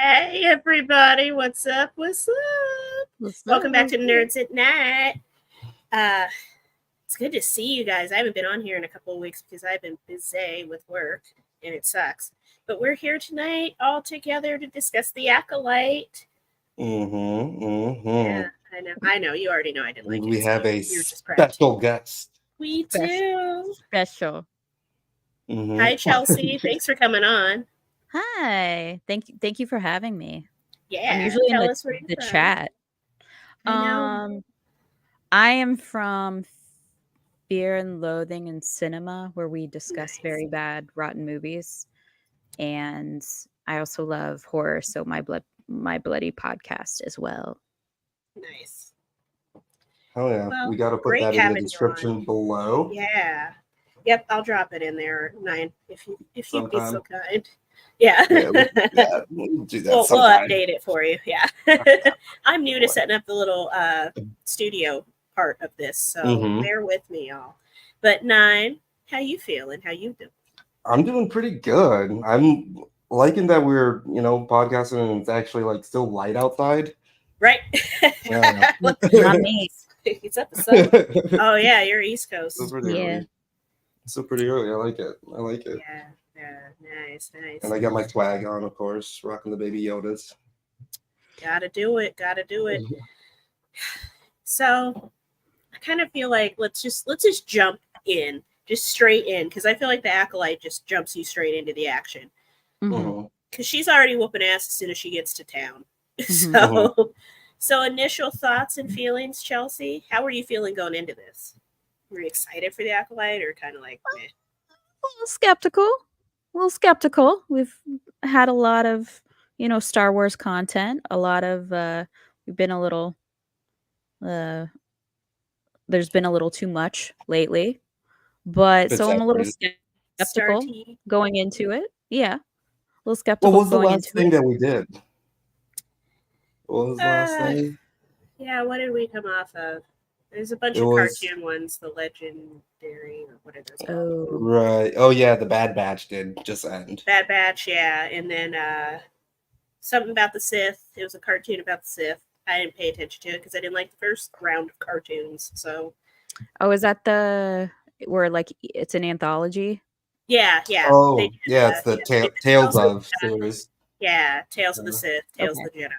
Hey everybody, what's up? What's up? Welcome back to Nerds at Night. It's good to see you guys. I haven't been on here in a couple of weeks because I've been busy with work and it sucks. But we're here tonight all together to discuss the Acolyte. Yeah, I know. You already know I didn't like it. We have a You're just special guest. We do. Special. Hi, Chelsea. Thanks for coming on. Hi. Thank you for having me. Yeah. I'm usually tell in us where you're the from. chat. I am from Fear and Loathing and Cinema, where we discuss very bad, rotten movies. And I also love horror, so my bloody podcast as well. Nice. Oh yeah, Well, we got to put that in the description below. Yeah. Yep, I'll drop it in there, 9, if you'd be so kind. Yeah, we'll do that we'll sometime. update it for you. Yeah. I'm new to setting up the little studio part of this, so bear with me, y'all. But 9, how you feeling? How you doing? I'm doing pretty good. I'm liking that we're, podcasting and it's actually like still light outside. Right. Yeah. Not me. It's up the sun. Oh yeah, you're East Coast. Still pretty early. Still pretty early. I like it. Yeah, nice. And I got my swag on, of course, rocking the Baby Yodas. Gotta do it. So I kind of feel like let's just jump in, just straight in, because I feel like the Acolyte just jumps you straight into the action. Because she's already whooping ass as soon as she gets to town. So initial thoughts and feelings, Chelsea. How were you feeling going into this? Were you excited for the Acolyte, or kind of like meh? A little skeptical. We've had a lot of, Star Wars content. A lot of we've been a little there's been a little too much lately. But so I'm a little skeptical going into it. Yeah. A little skeptical. What was the last thing that we did? What was the last thing? Yeah, what did we come off of? There's a bunch of cartoon ones, the Legendary, or what are those called? Right. Oh yeah, the Bad Batch did just end. Bad Batch, yeah. And then something about the Sith. It was a cartoon about the Sith. I didn't pay attention to it because I didn't like the first round of cartoons. So. Oh, is that where like it's an anthology? Yeah. Oh, yeah, it's the Tales of series. Yeah, Tales of the Sith, Tales of the Jedi.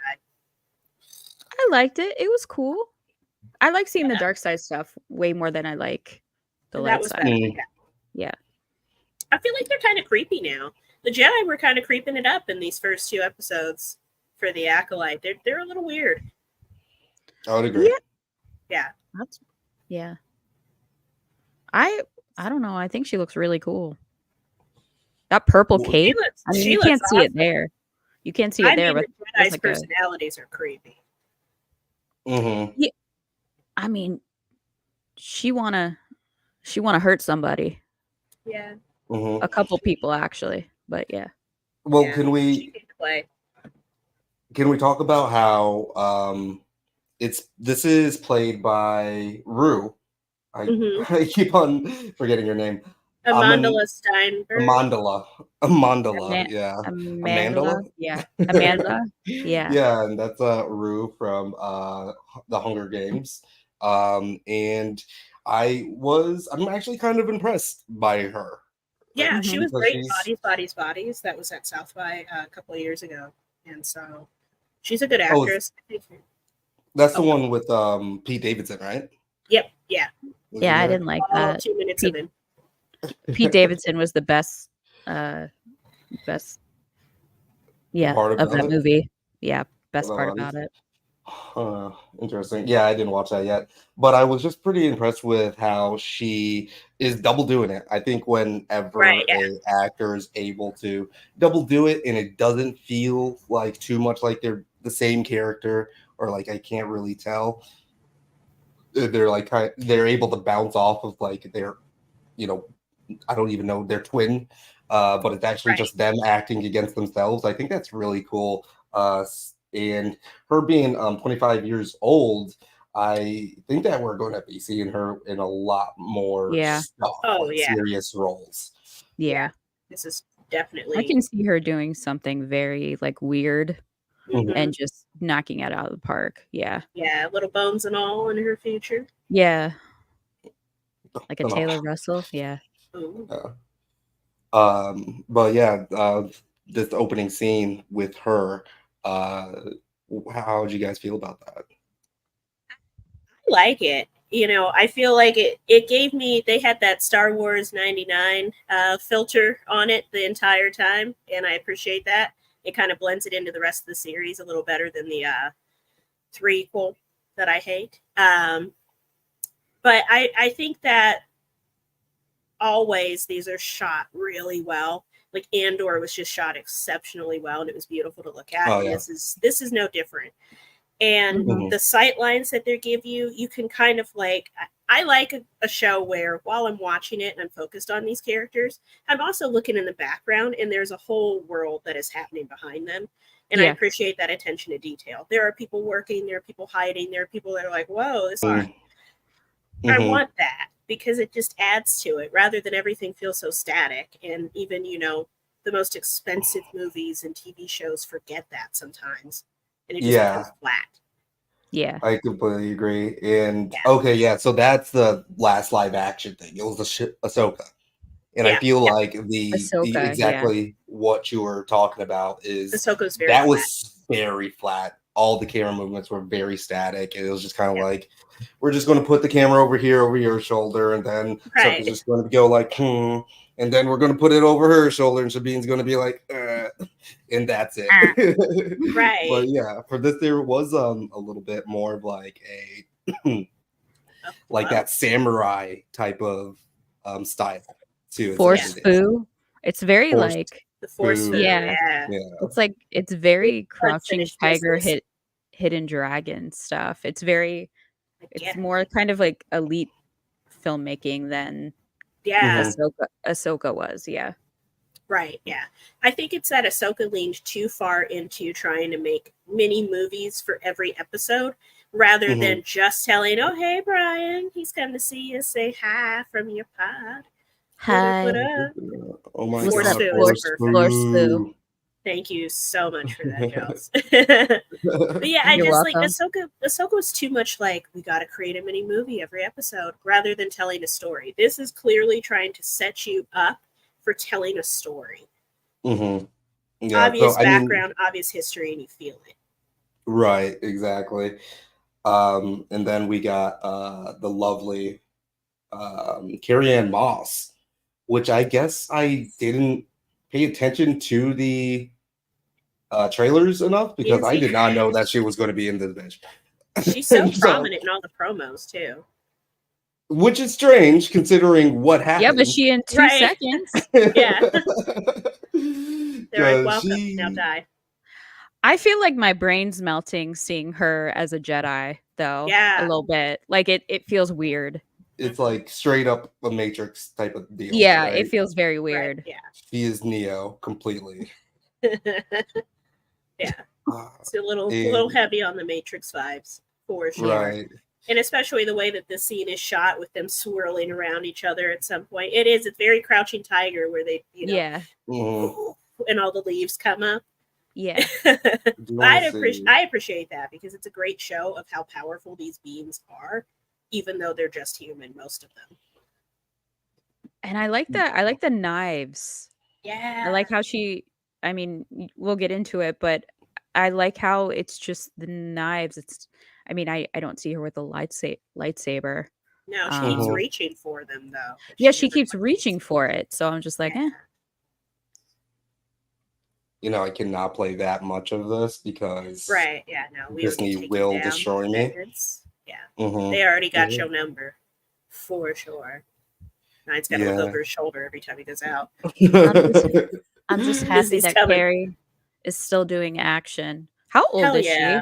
I liked it. It was cool. I like seeing the dark side stuff way more than I like the light side. Yeah. I feel like they're kind of creepy now. The Jedi were kind of creeping it up in these first 2 episodes for the Acolyte. They're a little weird. I would agree. Yeah. Yeah. I don't know. I think she looks really cool. That purple cape. You can't see it there. You can't see it there. But the Jedi's personalities are creepy. Yeah. I mean, she wanna hurt somebody. Yeah. A couple people actually, but yeah. Well, can we talk about how this is played by Rue? I keep on forgetting her name. Amandla Steinberg. Amandla, yeah. Amanda. Yeah. Amanda. Yeah. Yeah, and that's Rue from the Hunger Games. And I'm actually kind of impressed by her. Yeah, she was great in Bodies. That was at South by a couple of years ago. And so she's a good actress. That's the one with Pete Davidson, right? Yep, yeah. Yeah, I didn't like that. 2 minutes of him. Pete Davidson was the best part of that movie. Yeah, best part about it. Interesting. Yeah, I didn't watch that yet, but I was just pretty impressed with how she is double doing it. I think whenever an actor is able to double do it and it doesn't feel like too much like they're the same character, or like I can't really tell, they're like they're able to bounce off of like their, I don't even know, their twin, but it's actually just them acting against themselves. I think that's really cool. And her being 25 years old, I think that we're going to be seeing her in a lot more serious roles. Yeah. This is definitely. I can see her doing something very like weird and just knocking it out of the park. Yeah. Yeah, little bones and all in her future. Yeah. Like a Taylor Russell. Yeah. But yeah, this opening scene with her, how would you guys feel about that? I like it. You know, I feel like it gave me, they had that Star Wars 99 filter on it the entire time, and I appreciate that. It kind of blends it into the rest of the series a little better than the threequel that I hate. But I think that always these are shot really well. Like Andor was just shot exceptionally well, and it was beautiful to look at. And this is no different. And the sight lines that they give you, you can kind of like, I like a show where while I'm watching it and I'm focused on these characters, I'm also looking in the background and there's a whole world that is happening behind them. And I appreciate that attention to detail. There are people working, there are people hiding, there are people that are like, whoa, this is, I want that, because it just adds to it rather than everything feels so static. And even, you know, the most expensive movies and TV shows forget that sometimes. And it just becomes flat. Yeah. I completely agree. And so that's the last live action thing. It was Ahsoka. And I feel like the exactly what you were talking about is Ahsoka's very flat. All the camera movements were very static. And it was just kind of like, we're just going to put the camera over your shoulder, and then Ahsoka's just going to go like, and then we're going to put it over her shoulder, and Sabine's going to be like, and that's it. Right. But yeah, for this there was a little bit more of like a like that samurai type of style too. Force foo. It's very like the force foo. Yeah. It's like it's very Crouching Tiger, Hidden Dragon stuff. It's very it's more kind of like elite filmmaking than Ahsoka was. Right, yeah. I think it's that Ahsoka leaned too far into trying to make mini movies for every episode rather than just telling, oh, hey, Brian, he's come to see you. Say hi from your pod. Hi. What up? Oh, my Force God. foo is perfect. Force foo. Thank you so much for that, Giles. But yeah, I You're just welcome. like Ahsoka was too much like, we got to create a mini movie every episode rather than telling a story. This is clearly trying to set you up for telling a story. Obvious background, obvious history, and you feel it. Right, exactly. And then we got the lovely Carrie-Anne Moss, which I guess I didn't pay attention to the trailers enough because I did not know that she was going to be in this bitch. She's so prominent in all the promos too. Which is strange considering what happened. Yeah, but she in 2 seconds. Yeah. They're like, welcome, now die. I feel like my brain's melting seeing her as a Jedi, though. Yeah. A little bit. Like it feels weird. It's like straight up a Matrix type of deal. Yeah, right? It feels very weird. Right, yeah. She is Neo completely. Yeah. It's a little heavy on the Matrix vibes, for sure. Right. And especially the way that this scene is shot with them swirling around each other at some point. It's very Crouching Tiger where they, and all the leaves come up. Yeah. I appreciate that because it's a great show of how powerful these beings are, even though they're just human, most of them. And I like that. I like the knives. Yeah. I like how we'll get into it, but I like how it's just the knives. I don't see her with a lightsaber. No, she keeps reaching for them, though. Yeah, she keeps reaching for it. So I'm just like, I cannot play that much of this because Disney will destroy me. Yeah. They already got your number, for sure. Nine's got to look over his shoulder every time he goes out. I'm just happy that Carrie is still doing action. How old is she?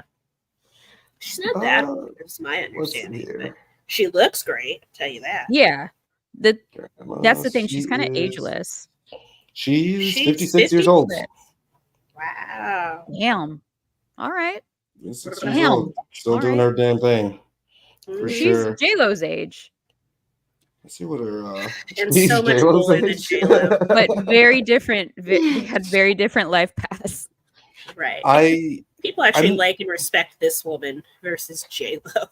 She's not that old, is my understanding. But she looks great, I'll tell you that. Yeah. That's the thing. She's kind of ageless. She's 56 years old. Wow. Damn. All right. Damn. Still doing her damn thing. For sure. J-Lo's age. Let's see what her and so much older than J-Lo. But very different. They had very different life paths. Right. I People actually like and respect this woman versus J-Lo.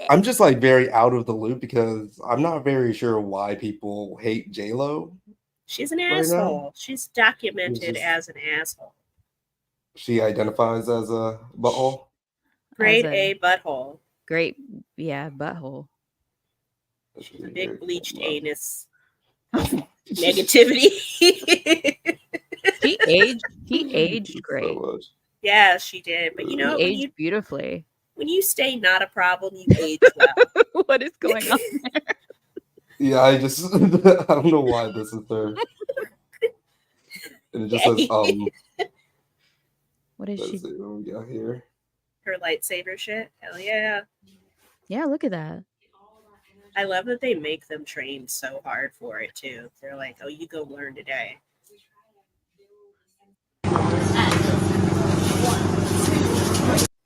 I'm just like very out of the loop because I'm not very sure why people hate J-Lo. She's an asshole. She's documented as an asshole. She identifies as a butthole. Grade A butthole. Great, yeah, butthole. A big bleached anus. Negativity. She aged great. So yeah, she did. But you know, she aged beautifully. When you stay not a problem, you age well. What is going on there? Yeah, I don't know why this is there. And it just says what is she? What we got here? Her lightsaber shit. Hell yeah. Yeah, look at that. I love that they make them train so hard for it too. They're like, "Oh, you go learn today."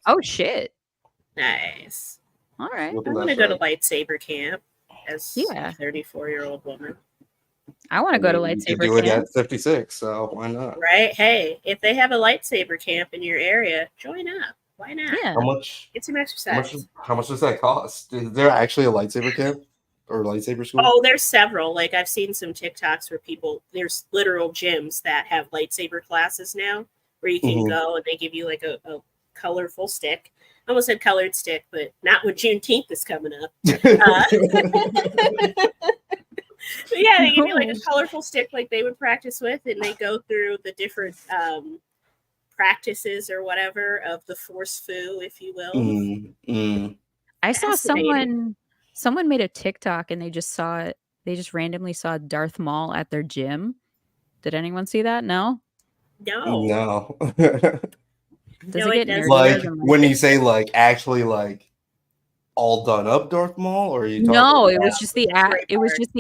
Oh shit! Nice. All right. I want to go to lightsaber camp as a 34-year-old woman. I want to go to lightsaber camp. Do it at 56, so why not? Right? Hey, if they have a lightsaber camp in your area, join up. Why not? Yeah. How much? Get some exercise. How much does that cost? Is there actually a lightsaber camp or lightsaber school? Oh, there's several. Like I've seen some TikToks where there's literal gyms that have lightsaber classes now, where you can go and they give you like a colorful stick. I almost said colored stick, but not when Juneteenth is coming up. But yeah, they give you like a colorful stick like they would practice with, and they go through the different practices or whatever of the force foo, if you will. I saw someone made a TikTok and they just randomly saw Darth Maul at their gym. Did anyone see that? No. No. Does it get nerdy? Like when you say like actually like all done up Darth Maul, or are you talking No, it was just the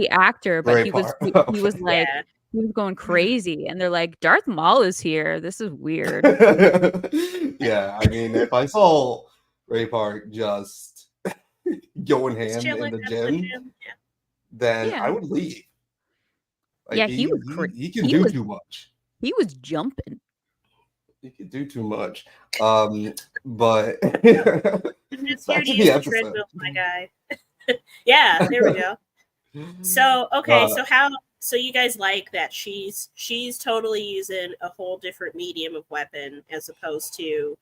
actor, but he was like he was going crazy, and they're like, Darth Maul is here. This is weird. Yeah, I mean, if I saw Ray Park just going ham in the gym, then I would leave. Like, yeah, he can do too much. He was jumping. You can do too much. But I'm just here to use the treadmill, my guy. Yeah, there we go. So okay, so you guys like that she's totally using a whole different medium of weapon as opposed to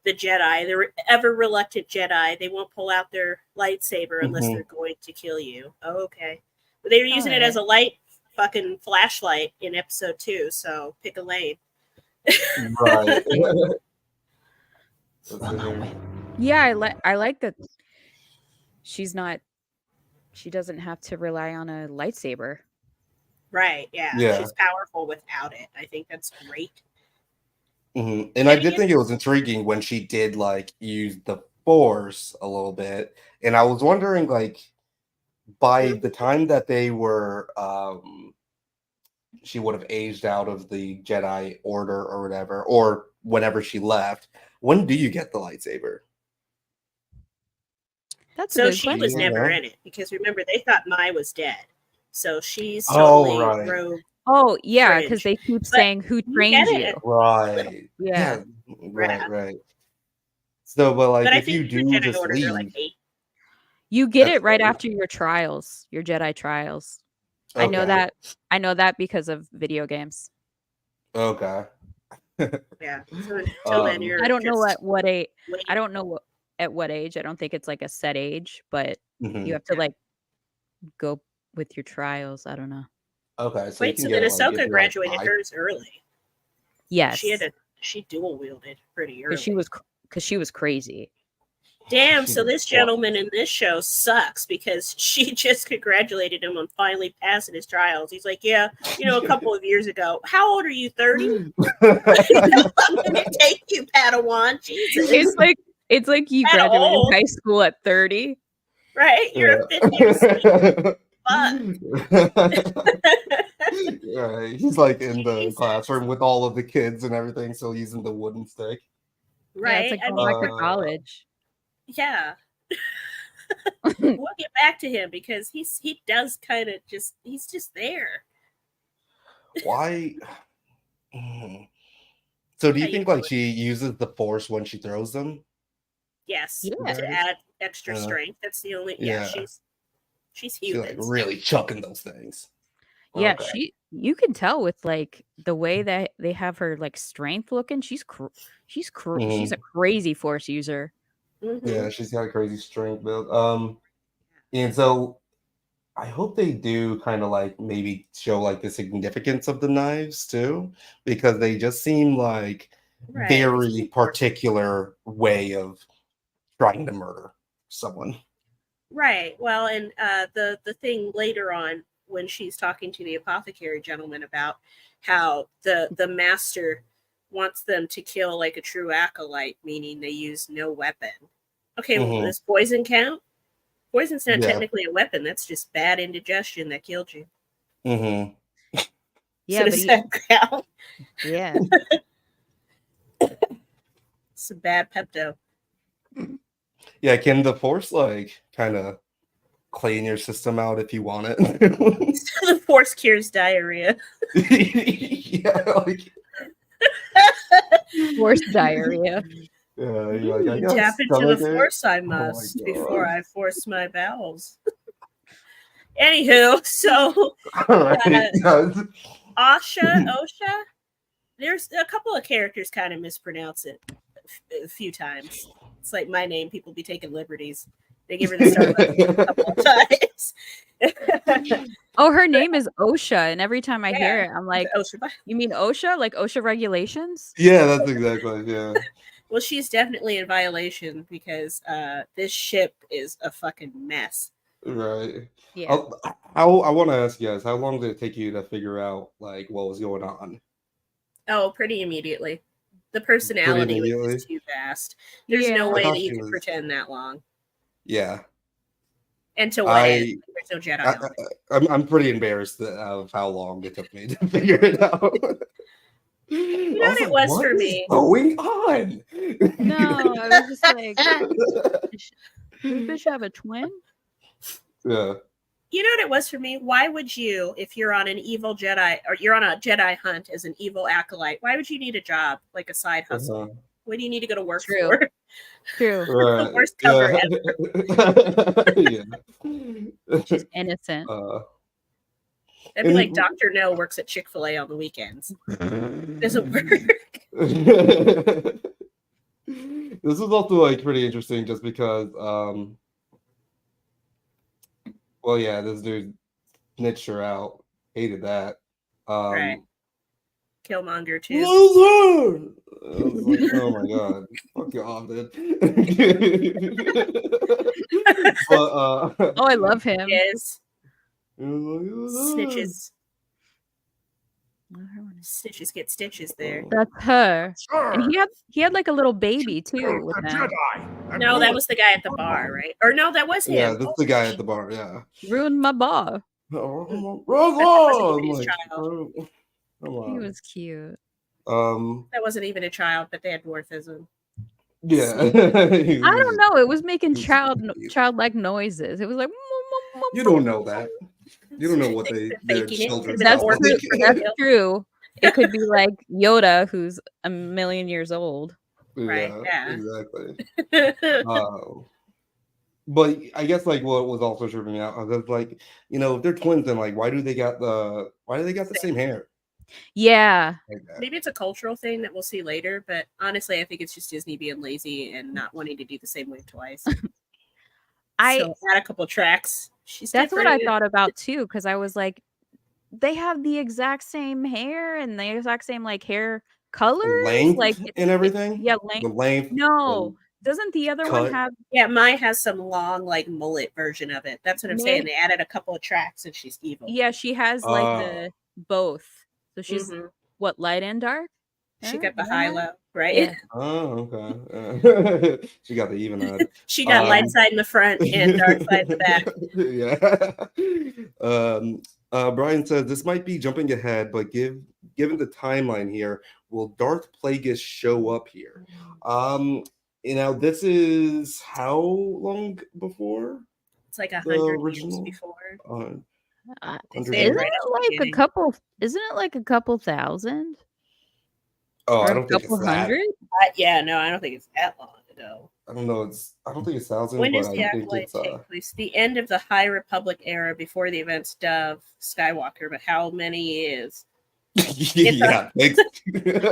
the Jedi. The ever reluctant Jedi, they won't pull out their lightsaber unless they're going to kill you. Oh, okay. But they were using it as a light fucking flashlight in episode 2, so pick a lane. Right. Yeah, I like that she doesn't have to rely on a lightsaber. Right, yeah. She's powerful without it. I think that's great. And I did think it was intriguing when she did like use the Force a little bit. And I was wondering, like, by the time that they were she would have aged out of the Jedi Order or whatever, or whenever she left. When do you get the lightsaber? So she was never in it, because remember they thought Mai was dead. So she's totally rogue. Oh yeah, because they keep saying who trained you. Right. Yeah. Right. So, but like, if you do just leave, like 8. You get it right after your trials, your Jedi trials. Okay. I know that because of video games. Okay. Yeah. So until then, I don't know at what age. I don't know at what age. I don't think it's like a set age, but you have to like go with your trials. I don't know. Okay. So wait, so then Ahsoka graduated hers early. Yes. She dual wielded pretty early. Because she was crazy. Damn, so this gentleman in this show sucks because she just congratulated him on finally passing his trials. He's like, yeah, a couple of years ago. How old are you, 30? I'm going to take you, Padawan. Jesus. It's like you graduated high school at 30. Right? You're a 50. Right. He's like in the classroom with all of the kids and everything, still using the wooden stick. Right. Yeah, it's like going back to college. Yeah. We'll get back to him because he does kind of he's just there. Why? So So do you think like she uses the Force when she throws them? Yes, to add extra strength. That's the only. Yeah, she's human. She's like really chucking those things. Yeah, you can tell with like the way that they have her like strength looking. She's a crazy Force user. Yeah, she's got a crazy strength build. And so I hope they do kind of like maybe show like the significance of the knives too, because they just seem like very particular way of trying to murder someone. Right. Well, and the thing later on when she's talking to the apothecary gentleman about how the master wants them to kill like a true acolyte, meaning they use no weapon. Okay, well, does poison count? Poison's not technically a weapon. That's just bad indigestion that killed you. Yeah, so does that count? Yeah. It's a bad Pepto. Yeah, can the Force like kind of clean your system out if you want it? The Force cures diarrhea. Yeah, like Force diarrhea. Yeah, you're like, I tap into the Force I must before I force my bowels. Anywho, so Osha, there's a couple of characters kind of mispronounce it a few times. It's like my name, people be taking liberties. They give her the Starbucks a couple of times. Oh, her name is OSHA, and every time I hear it, I'm like, you mean OSHA? Like OSHA regulations? Yeah, that's exactly, yeah. Well, she's definitely in violation because this ship is a fucking mess. Right. Yeah. I want to ask you guys, how long did it take you to figure out like what was going on? Oh, pretty immediately. The personality was just too vast. There's no way that you could pretend that long. Yeah. And to what end? There's no Jedi. I'm pretty embarrassed of how long it took me to figure it out. You know what it was for me? What's going on? No, I was just like, does this bitch have a twin? Yeah. You know what it was for me? Why would you, if you're on an evil Jedi or you're on a Jedi hunt as an evil acolyte, why would you need a job like a side hustle? What do you need to go to work for? True. The worst cover ever. She's innocent. That'd be like Dr. No works at Chick-fil-A on the weekends. Doesn't work. This was also like pretty interesting just because well, yeah, this dude snitched her out. Hated that. Right. Killmonger too. I was like, oh my god, fuck off, dude. But, oh, I love him. Yes. Snitches. Snitches get stitches there. That's her. And he had like a little baby too with that. No, that was the guy at the bar, right? Or no, that was him. Yeah, that's the guy at the bar. Yeah. Ruined my bar. He was cute. That wasn't even a child, but they had dwarfism. Yeah. I don't know. It was making childlike noises. It was like you don't know that. You don't know what their children. That's true. It could be like Yoda, who's a million years old. Right. Yeah. Exactly. But I guess like what was also tripping me out was like, you know, if they're twins, then like why do they got the same hair? Yeah. Like maybe it's a cultural thing that we'll see later, but honestly, I think it's just Disney being lazy and not wanting to do the same wave twice. So add a couple tracks. That's what I thought about too, because I was like, they have the exact same hair and the exact same like hair colors, length, like and everything. Length. The length. No, doesn't the other one have? Yeah, mine has some long like mullet version of it. That's what I'm saying. They added a couple of tracks and she's evil. Yeah, she has like the both. So she's what, light and dark? She got the high low, right? Yeah. Oh, okay. She got the even odd. She got light side in the front and dark side in the back. Yeah. Brian says this might be jumping ahead, but given the timeline here, will Darth Plagueis show up here? You know, this is how long before? It's like 100 years before. Isn't it like a couple thousand? Oh, or I a don't think it's couple that. hundred? Yeah, no, I don't think it's that long ago. I don't know. I don't think it's thousands, When but does I the think Acolyte it's take place? The end of the High Republic era before the events of Skywalker, but how many years? yeah.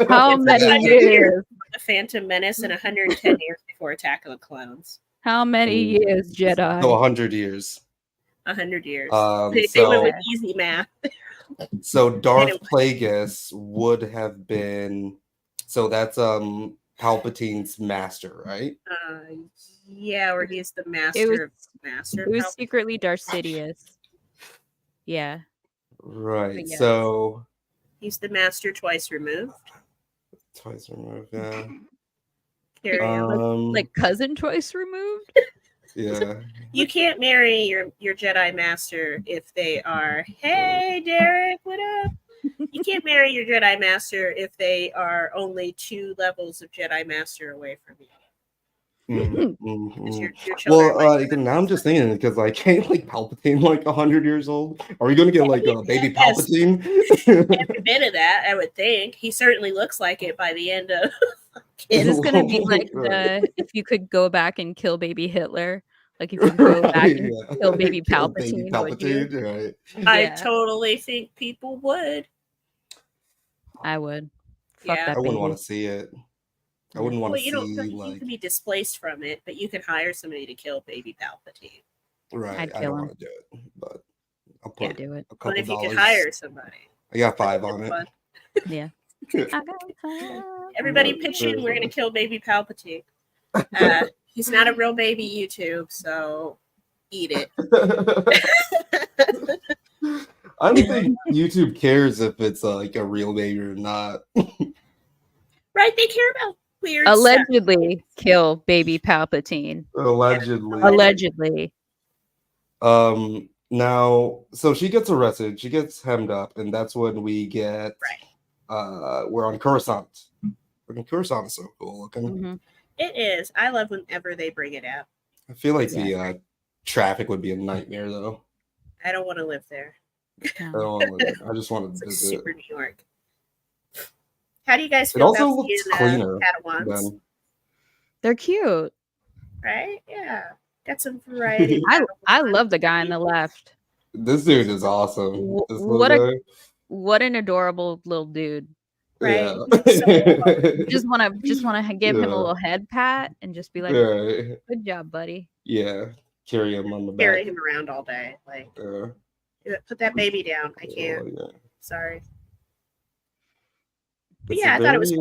How many years? The Phantom Menace and 110 years before Attack of the Clones. How many years, Jedi? So 100 years. 100 years. They went with easy math. So Darth Plagueis would have been. So that's Palpatine's master, right? Yeah, or he's the master of master. It was secretly Darth Sidious. Yeah. Right. Yes. So he's the master twice removed. Twice removed, yeah. Like cousin twice removed? Yeah. You can't marry your Jedi master if they are, hey Derek, what up? You can't marry your Jedi master if they are only 2 levels of Jedi master away from you. Your well, now I'm just thinking because ain't Palpatine 100 years old? Are we gonna get baby Palpatine? Every bit of that, I would think. He certainly looks like it by the end of. Is this gonna be like if you could go back and kill baby Hitler? Like if you go back and kill baby Palpatine, would you? Right. I totally think people would. I would. Fuck that I wouldn't want to see it. I wouldn't want to see you can be displaced from it, but you can hire somebody to kill baby Palpatine. Right. I'd I don't want to do it, but I'll put do it. a couple But if you dollars. could hire somebody. I got 5 on it. Yeah. Everybody pitch in, we're gonna kill baby Palpatine. He's not a real baby YouTube, so eat it. I don't think YouTube cares if it's a real baby or not. Right, they care about weird allegedly stuff. Kill baby Palpatine. Allegedly. Now, so she gets arrested, she gets hemmed up, and that's when we get we're on Coruscant. Coruscant is so cool looking. Mm-hmm. It is. I love whenever they bring it out. I feel like the traffic would be a nightmare though. I don't want to live there. I don't want to live there. I just want to visit. Super New York. How do you guys feel about looks cleaner Padawans? They're cute. Right? Yeah. Got some variety. I love the guy on the left. This dude is awesome. What an adorable little dude. Right. Yeah. just wanna give him a little head pat and just be like, good job, buddy. Yeah. Carry him on the back. Carry him around all day. Like put that baby down. I can't. Sorry. But yeah, I thought it was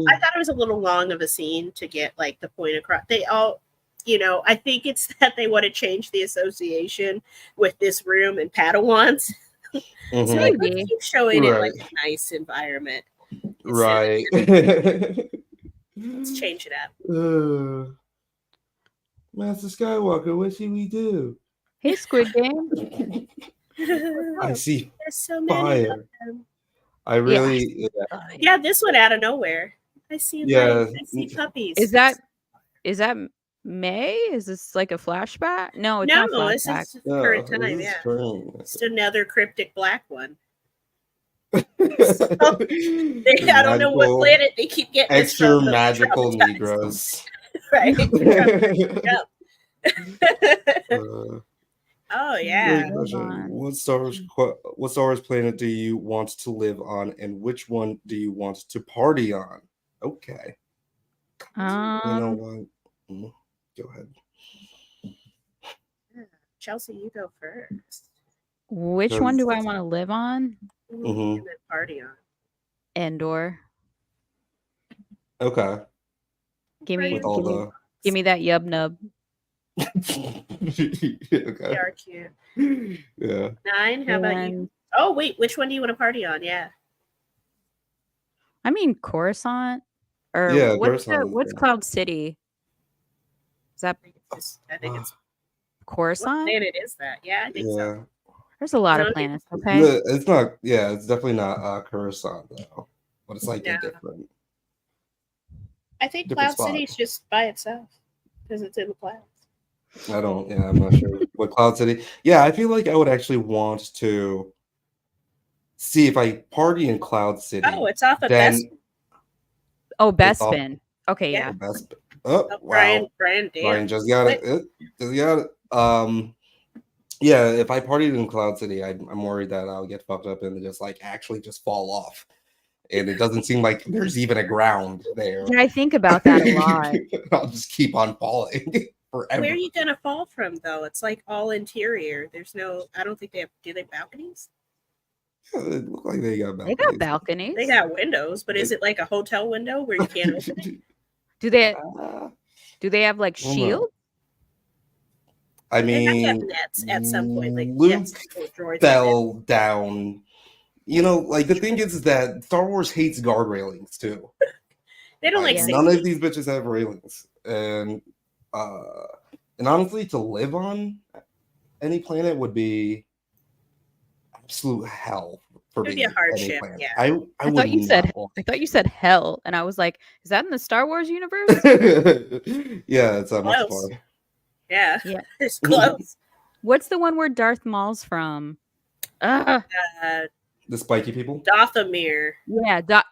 a little long of a scene to get the point across. They all, I think it's that they want to change the association with this room and Padawans. Mm-hmm. So let's keep showing it a nice environment. Right. Let's change it up. Master Skywalker, what should we do? Hey, Squid Game. I see There's so many of them. I really yeah, this one out of nowhere. I see I see puppies. Is that May? Is this like a flashback? No, it's not a flashback. This is current time, Just another cryptic black one. I don't know what planet they keep getting extra magical Negroes. Right. Oh yeah. What Star Wars planet do you want to live on, and which one do you want to party on? Okay. You know what? Go ahead. Chelsea, you go first. Which one do I want to live on? And then party on. Endor. Okay. Give me that yub nub. Okay. They are cute. Yeah. 9, how about you? Oh wait, which one do you want to party on? Yeah. I mean Coruscant. Or what's Cloud City? Is that I think it's Coruscant? What planet is that? Yeah, I think so. There's a lot of planets, okay? It's not it's definitely not Coruscant though. But it's a different. I think Cloud City's just by itself because it's in the clouds. I'm not sure what Cloud City. Yeah, I feel like I would actually want to see if I party in Cloud City. Oh, it's off of Best. Oh, Bespin. Okay, yeah. Best. Oh, wow. Brian, Brian just got it. Just got it. Yeah, if I partied in Cloud City, I'm worried that I'll get fucked up and just like actually just fall off. And it doesn't seem like there's even a ground there. Yeah, I think about that a lot. I'll just keep on falling forever. Where are you gonna fall from though? It's like all interior. There's no. I don't think they have. Do they have balconies? Yeah, it look like they got balconies. They got balconies. They got windows, but is it like a hotel window where you can't open it? Do they have like shields? I mean, they have to have nets at some point. Like Luke fell down. You know, like the thing is that Star Wars hates guard railings too. They don't like none of these bitches have railings, and honestly, to live on any planet would be absolute hell for me. It'd be a hardship. Planet. Yeah, I thought you said hell, and I was like, is that in the Star Wars universe? Yeah, it's much fun. Yeah, it's close. What's the one where Darth Maul's from? The spiky people? Dathomir. Yeah, Dathomir.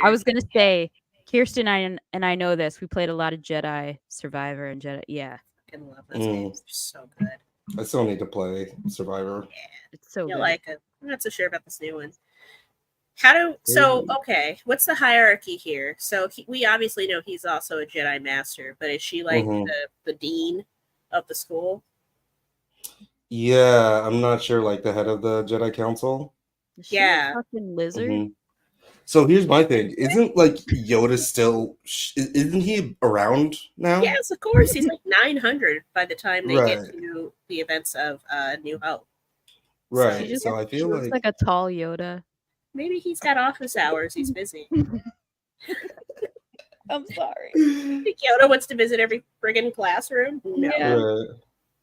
I was gonna say, Kirsten and I know this. We played a lot of Jedi Survivor and Jedi. Yeah, I love those games. They're so good. I still need to play Survivor. Yeah, it's so good. Like it. I'm not so sure about this new one. Okay, what's the hierarchy here? So we obviously know he's also a Jedi Master, but is she like the dean of the school? Yeah, I'm not sure, like the head of the Jedi Council. Is she a fucking lizard? So here's my thing: isn't like Yoda still? Isn't he around now? Yes, of course. He's like 900 by the time they get to the events of New Hope. Right. So I feel looks like a tall Yoda. Maybe he's got office hours. He's busy. I'm sorry. I think Yoda wants to visit every friggin' classroom. No,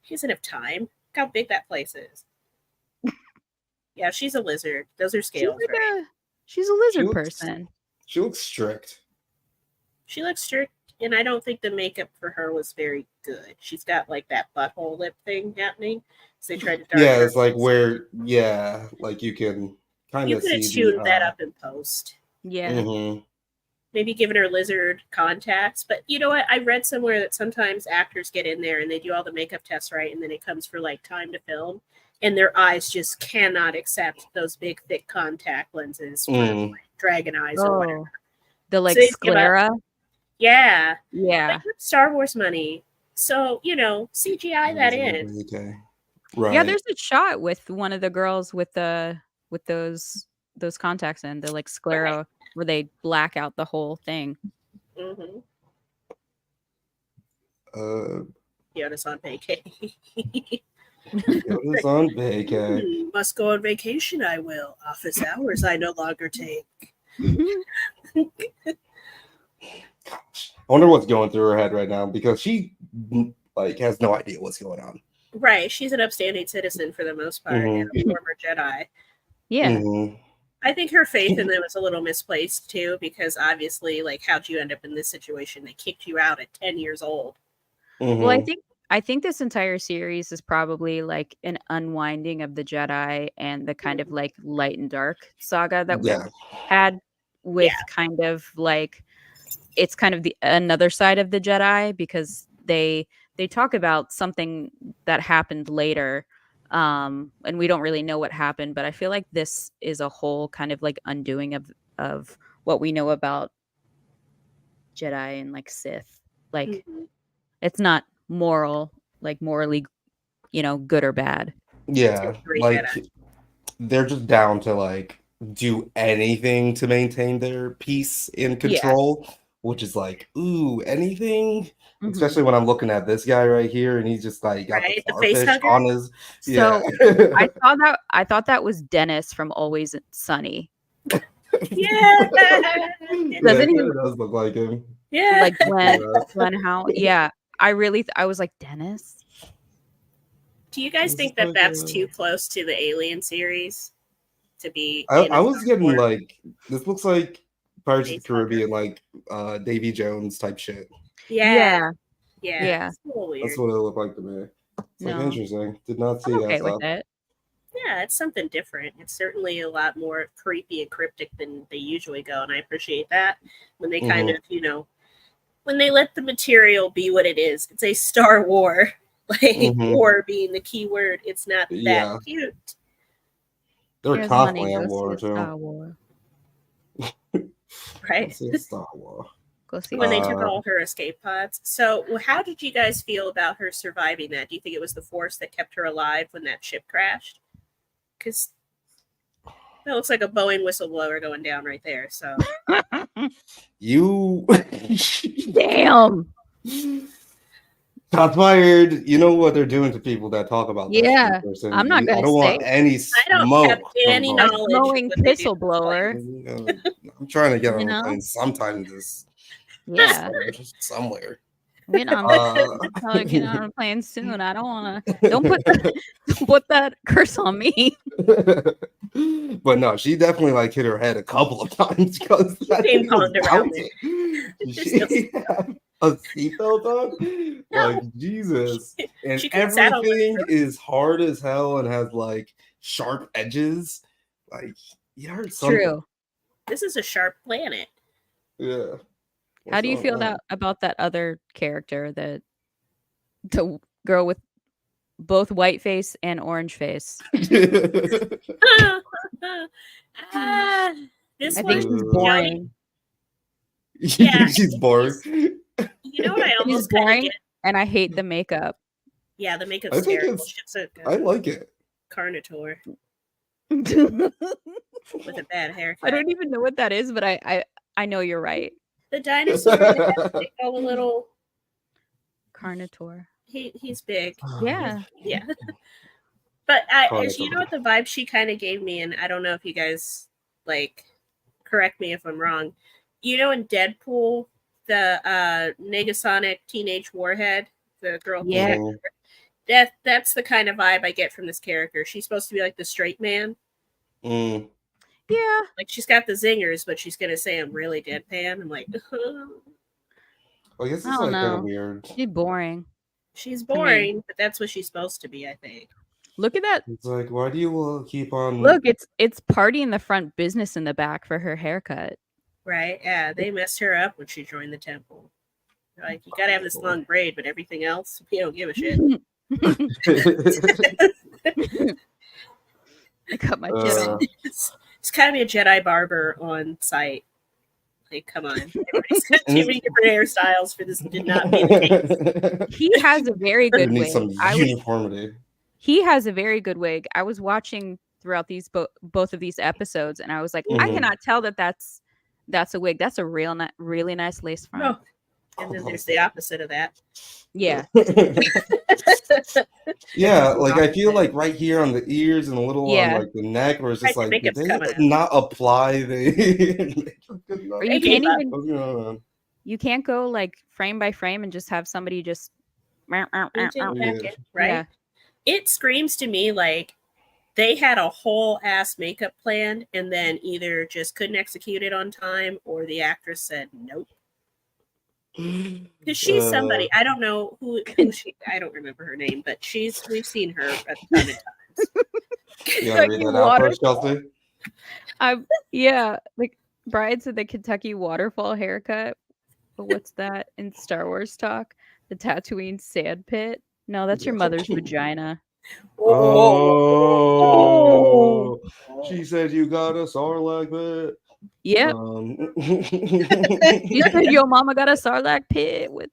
he doesn't have time. Look how big that place is. Yeah, she's a lizard. Those are scales. She's a lizard person. She looks strict. She looks strict, and I don't think the makeup for her was very good. She's got like that butthole lip thing happening. So they tried to it's like where, like you can kind of see. You could have tuned that up in post. Yeah. Maybe giving her lizard contacts. But you know what? I read somewhere that sometimes actors get in there and they do all the makeup tests right, and then it comes for like time to film, and their eyes just cannot accept those big, thick contact lenses for like, dragon eyes or whatever. The like sclera. Yeah. Yeah. Star Wars money. So, CGI that in. Okay. Right. Yeah, there's a shot with one of the girls with those contacts in, the like sclera where they black out the whole thing. Yoda's on vacation. Yoda's on vacation. Must go on vacation, I will. Office hours I no longer take. Gosh, I wonder what's going through her head right now, because she like has no idea what's going on. Right, she's an upstanding citizen for the most part, and a former Jedi. Yeah. I think her faith in them is a little misplaced too, because obviously, like, how'd you end up in this situation? They kicked you out at 10 years old. Well, I think this entire series is probably like an unwinding of the Jedi and the kind of like light and dark saga that we had with kind of like, it's kind of the another side of the Jedi, because they talk about something that happened later, and we don't really know what happened, but I feel like this is a whole kind of like undoing of what we know about Jedi and like Sith. Like it's not morally, good or bad. Yeah, like they're just down to like do anything to maintain their peace and control, which is like, ooh, anything. Especially when I'm looking at this guy right here, and he's just like got the face on his. So I thought that was Dennis from Always Sunny. Doesn't he? Does look like him. Yeah, like Glenn Howe. Yeah, I was like, Dennis. Do you guys think that that's too close to the Alien series to be? I was getting like, this looks like Pirates of the Caribbean, like Davy Jones type shit. Yeah. That's what it looked like to me. It's like interesting. Did not see that stuff. With it. Yeah, it's something different. It's certainly a lot more creepy and cryptic than they usually go, and I appreciate that when they kind of, when they let the material be what it is. It's a Star War, like war being the key word. It's not that cute. They're constantly at war too. Star War. Right. Star War. When they took all her escape pods. So, how did you guys feel about her surviving that? Do you think it was the Force that kept her alive when that ship crashed? Because that looks like a Boeing whistleblower going down right there. So, you damn. Shots fired. You know what they're doing to people that talk about this. Yeah, I'm not gonna. I don't want any smoke. I don't have any knowledge. Blowing whistleblower. I'm trying to get on a plane sometime this. Yeah, just somewhere. Get on a plane soon. I don't want to. Don't put that curse on me. But no, she definitely like hit her head a couple of times because that thing was bouncing. She had a seatbelt on, like Jesus, and everything is hard as hell and has like sharp edges. Like you heard something. True. This is a sharp planet. Yeah. How do you feel about that other character, the girl with both white face and orange face? I think she's boring. Yeah, she's boring. You know what I almost she's boring, and I hate the makeup. Yeah, the makeup's terrible. I like it. Carnotaur with a bad haircut. I don't even know what that is, but I know you're right. The dinosaur that has all the little Carnotaur. He's big. Yeah. Yeah. But you know what the vibe she kind of gave me, and I don't know if you guys like correct me if I'm wrong. You know in Deadpool, the Negasonic teenage warhead, the girl. Yeah. That's the kind of vibe I get from this character. She's supposed to be like the straight man. Yeah. Like she's got the zingers, but she's gonna say I'm really deadpan. I'm like, I guess it's like kind of weird. She's boring. She's boring, but that's what she's supposed to be, I think. Look at that. It's like, why do you keep on? Look, it's party in the front, business in the back for her haircut. Right? Yeah, they messed her up when she joined the temple. Like, you gotta have this long braid, but everything else, we don't give a shit. I cut my shit off. It's kind of be a Jedi barber on site. Like, come on. Everybody's got too many different hairstyles for this to not be the case. He has a very good wig. Some uniformity. He has a very good wig. I was watching throughout these both of these episodes, and I was like, I cannot tell that's a wig. That's a really nice lace front. Oh. And then there's the opposite of that. Yeah. Yeah, like I feel like right here on the ears and a little on like the neck, where it's just like did they not apply the or you can't even you can't go like frame by frame and just have somebody just right? Yeah. It screams to me like they had a whole ass makeup planned and then either just couldn't execute it on time or the actress said nope. Because she's somebody, I don't know who she, I don't remember her name, but we've seen her a ton of times. Yeah, read that out first, Chelsea. Yeah, like Brides of the Kentucky Waterfall haircut. But what's that in Star Wars talk? The Tatooine sand pit? No, that's your mother's vagina. Oh, she said you got a Sarlacc pit. Yep. You said your mama got a Sarlacc pit with.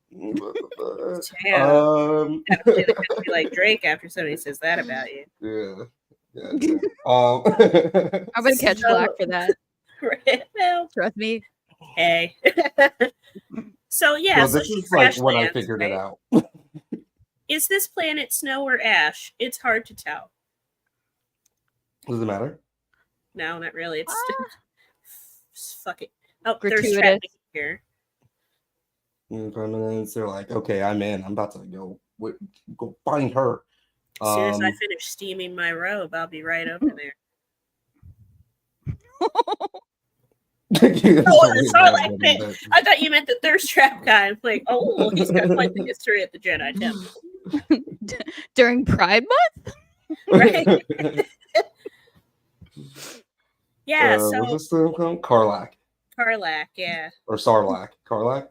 Damn. Be like Drake after somebody says that about you. Yeah. I'm gonna catch flack for that. Well, trust me. Hey. So yeah. Well, this is like when I figured it out. Is this planet snow or ash? It's hard to tell. Does it matter? No, not really. It's fuck it. Oh, there's traffic here. They're like, okay, I'm in. I'm about to go find her. As soon as I finish steaming my robe, I'll be right over there. Sarlacc pit. I thought you meant the thirst trap guy. I'm like, oh, he's got quite the history at the Jedi Temple. During Pride Month? Right. Yeah, so what's this thing called? Karlak. Karlak, yeah. Or Sarlacc. Karlak?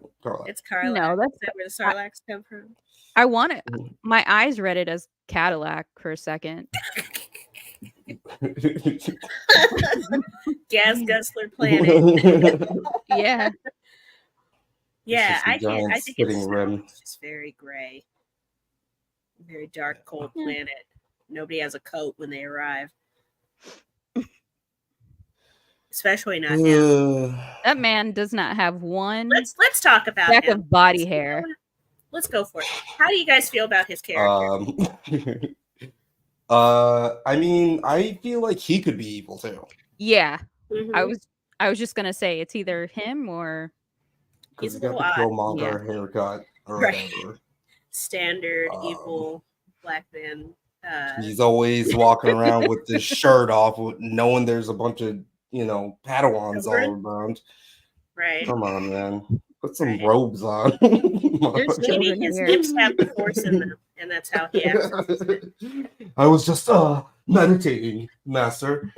It's Karlak. No, Is that where the Sarlaccs come from? I want it. My eyes read it as Cadillac for a second. Gas guzzler planet. Yeah. Yeah, I think it's rim. just very gray. Very dark, cold planet. Nobody has a coat when they arrive. Especially not him. That man does not have one. Let's talk about speck him. of body hair. Let's go for it. How do you guys feel about his character? I mean, I feel like he could be evil too. Yeah. Mm-hmm. I was just gonna say it's either him or he's got the Killmonger haircut or whatever. Standard evil black man. He's always walking around with his shirt off, knowing there's a bunch of Padawans all around. Right. Come on, man. Put some robes on. Maybe his lips have the force in them, and that's how he acts. I was just meditating, master.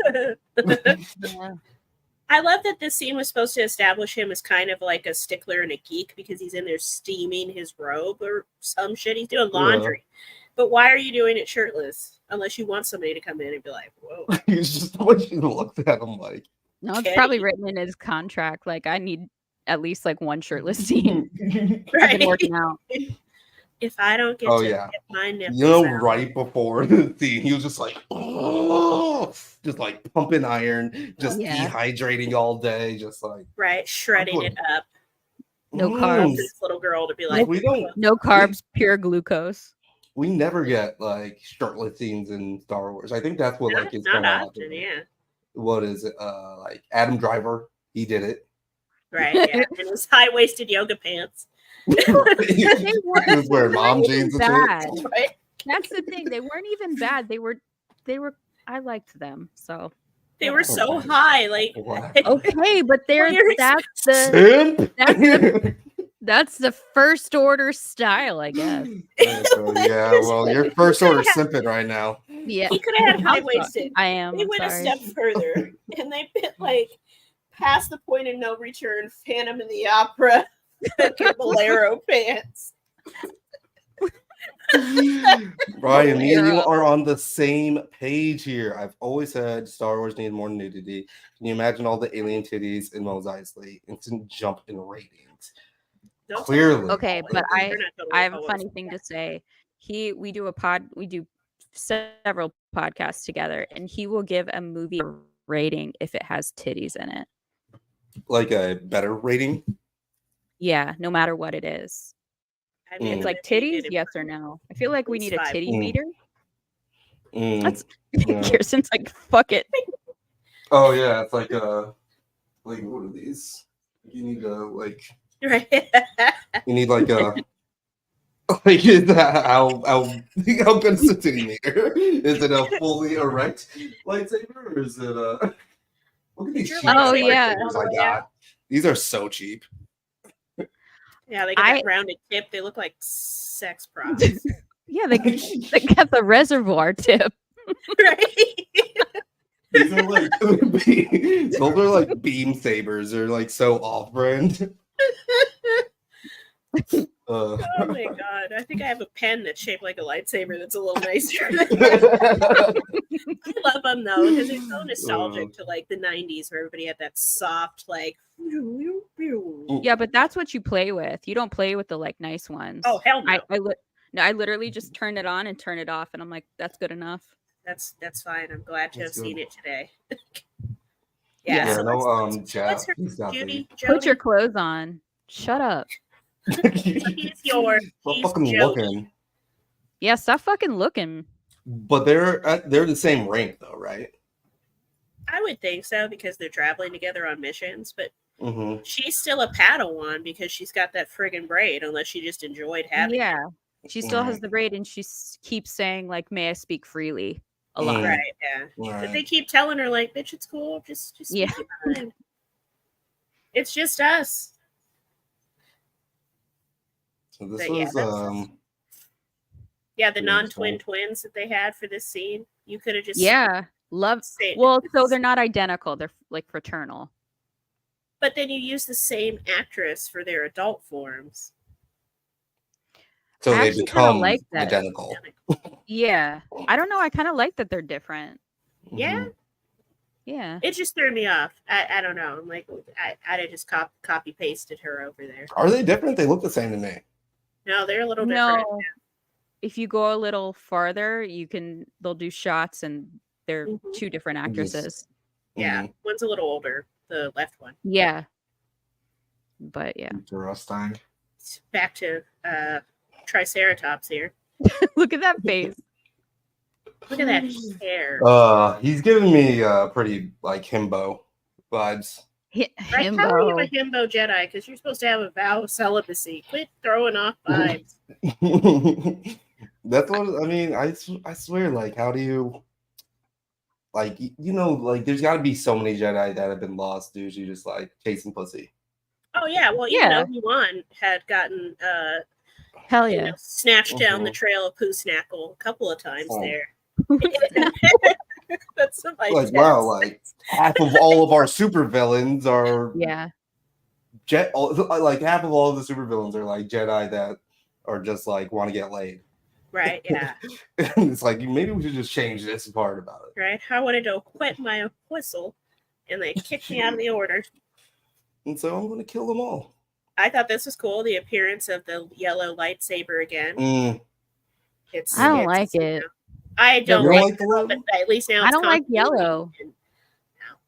I love that this scene was supposed to establish him as kind of like a stickler and a geek because he's in there steaming his robe or some shit. He's doing laundry. Yeah. But why are you doing it shirtless? Unless you want somebody to come in and be like, whoa. He's just what you looked at him like. No, it's probably written in his contract. Like, I need at least like one shirtless scene. Right. I've been working out. If I don't get get my nipples out. Right before the scene, he was just like, oh, just like pumping iron, just dehydrating all day, just like shredding it up. No carbs. This little girl to be like, no carbs, pure glucose. We never get like shirtless scenes in Star Wars. I think that's what like is not often, yeah. What is it? Like Adam Driver, he did it. Right, yeah. And his high-waisted yoga pants. He was wearing mom jeans bad. Right? That's the thing. They weren't even bad. They were I liked them. So they were so high, like okay, but that's the first order style, I guess. Yeah, well, you're first order simping right now. Yeah, he could have had high-waisted. I am. They went a step further, and they bit like past the point of no return. Phantom in the Opera, bolero pants. Brian, me and you are on the same page here. I've always said Star Wars needs more nudity. Can you imagine all the alien titties in Mos Eisley? Instant jump in ratings. Clearly. Okay, but I have a funny thing to say. We do several podcasts together, and he will give a movie a rating if it has titties in it. Like a better rating? Yeah, no matter what it is. I mean, it's like titties, yes or no. I feel like we need a titty meter. That's Kirsten's like, fuck it. Oh yeah, it's like what are these? You need you need like a like how good is the titty meter? Is it a fully erect lightsaber or is it a look at these cheap lightsabers I got. These are so cheap. Yeah, they got that rounded tip. They look like sex props. Yeah, they got the reservoir tip. Right. These are like those are like beam sabers. They're like so off-brand. Oh my god! I think I have a pen that's shaped like a lightsaber. That's a little nicer. I love them though because they're so nostalgic to like the '90s, where everybody had that soft like. Yeah, but that's what you play with. You don't play with the like nice ones. Oh hell no! I literally just turn it on and turn it off, and I'm like, that's good enough. That's fine. I'm glad to have seen it today. Jeff, Judy, put your clothes on. Shut up. He's yours. Stop fucking looking. Yeah, stop fucking looking. But they're the same rank though, right? I would think so because they're traveling together on missions, but she's still a Padawan because she's got that friggin' braid, unless she just enjoyed having it. She still has the braid, and she keeps saying like, "May I speak freely?" A lot. Right, yeah. Right. But they keep telling her like, "Bitch, it's cool. Just yeah. It's just us." So this was Yeah, the non-twin twins that they had for this scene. You could have just Well, so they're not identical. They're like fraternal. But then you use the same actress for their adult forms. So they become identical. Yeah. I don't know. I kind of like that they're different. Yeah. Mm-hmm. Yeah. It just threw me off. I don't know. I'm like, I just copy pasted her over there. Are they different? They look the same to me. No, they're a little different. No. If you go a little farther, they'll do shots and they're two different actresses. Yeah. One's a little older, the left one. Yeah. But yeah. Interesting. Back to Triceratops here. Look at that face. Look at that hair. He's giving me pretty like himbo vibes. Right? How are you a himbo Jedi? Because you're supposed to have a vow of celibacy. Quit throwing off vibes. That's what I mean. I swear, like, how do you, like, like, there's got to be so many Jedi that have been lost due to just like chasing pussy. Oh yeah, well, even Obi-Wan had gotten hell yeah, snatched down the trail of Poo Snackle a couple of times there. That's like wow, like half of all of our supervillains are like half of all of the supervillains are like Jedi that are just like want to get laid. Right, yeah. And it's like maybe we should just change this part about it. Right. I wanted to quit my whistle and they kicked me out of the order. And so I'm gonna kill them all. I thought this was cool, the appearance of the yellow lightsaber again. I don't like it. I don't like it, but at least now I don't like yellow.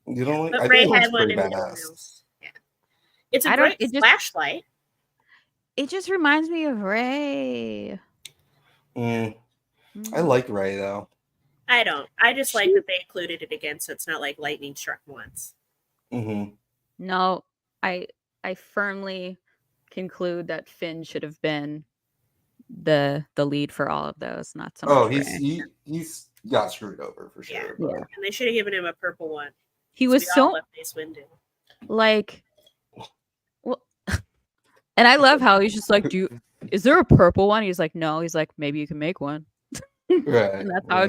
You don't like? But Rey had one in badass. Yeah. It's a great flashlight. It just reminds me of Rey. I like Rey though. I don't. I just like that they included it again, so it's not like lightning struck once. No, I firmly conclude that Finn should have been the lead for all of those, not so much. He's got screwed over for sure. Yeah. And they should have given him a purple one. He was so like, well, and I love how he's just like, is there a purple one? He's like, no. He's like, maybe you can make one. Right. And that's how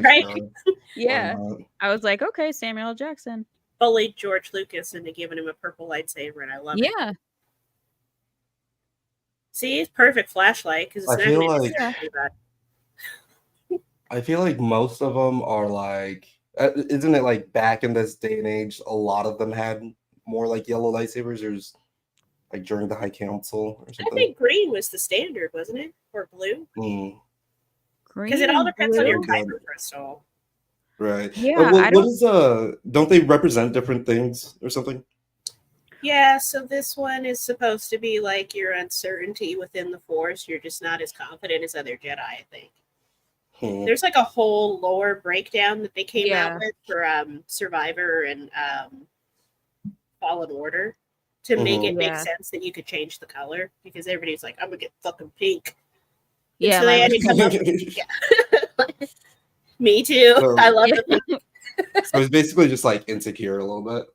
yeah. I was like, okay, Samuel L. Jackson bullied George Lucas into giving him a purple lightsaber, and I love it. Yeah. See, it's perfect flashlight because it's I feel like most of them are like, isn't it like back in this day and age, a lot of them had more like yellow lightsabers, or like during the High Council or something? I think green was the standard, wasn't it? Or blue? Because it all depends on your Kyber crystal. Right. Yeah. What is don't they represent different things or something? Yeah, so this one is supposed to be like your uncertainty within the Force. You're just not as confident as other Jedi, I think. There's like a whole lore breakdown that they came out with for Survivor and Fallen Order to make it make sense that you could change the color, because everybody's like, I'm gonna get fucking pink. And so they had to come up with, Me too. So, I love it. So it's basically just like insecure a little bit.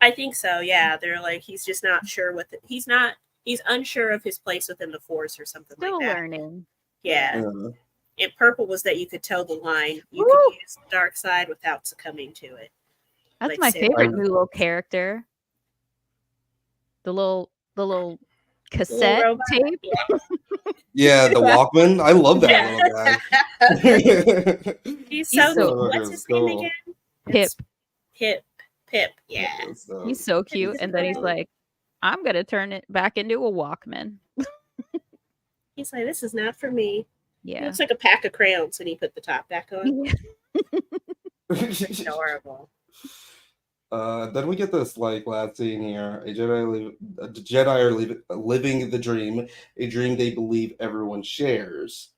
I think so, yeah. They're like, he's just not sure with it. He's unsure of his place within the Force or something like that. Still learning. Yeah. And purple was that you could toe the line. You could use the dark side without succumbing to it. That's like my favorite new little character. The little cassette tape. Yeah, the Walkman. I love that little guy. He's so cool. What's his name again? Pip. Yeah. He's so cute. And then he's like, I'm going to turn it back into a Walkman. He's like, this is not for me. Yeah. It looks like a pack of crayons when he put the top back on. Adorable. Then we get this like last scene here. The Jedi are living the dream, a dream they believe everyone shares.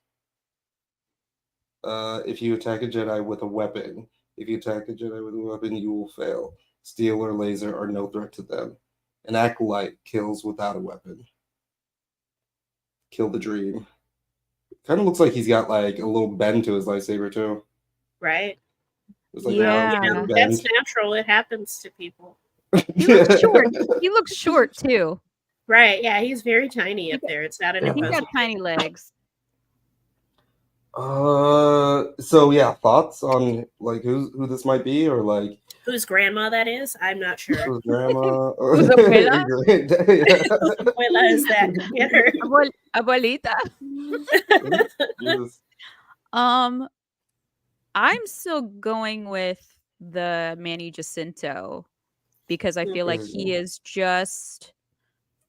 If you attack a Jedi with a weapon, you will fail. Steel or laser are no threat to them. An acolyte kills without a weapon. Kill the dream. Kind of looks like he's got like a little bend to his lightsaber too. Right. Like that's natural. It happens to people. He looks short. He looks short too. Right. Yeah, he's very tiny up there. It's not an He's got tiny legs. So yeah, thoughts on like who this might be, or like whose grandma that is? I'm not sure. Whose grandma? Whose abuela? Whose abuela is that? Abuelita. I'm still going with the Manny Jacinto because I feel like he is just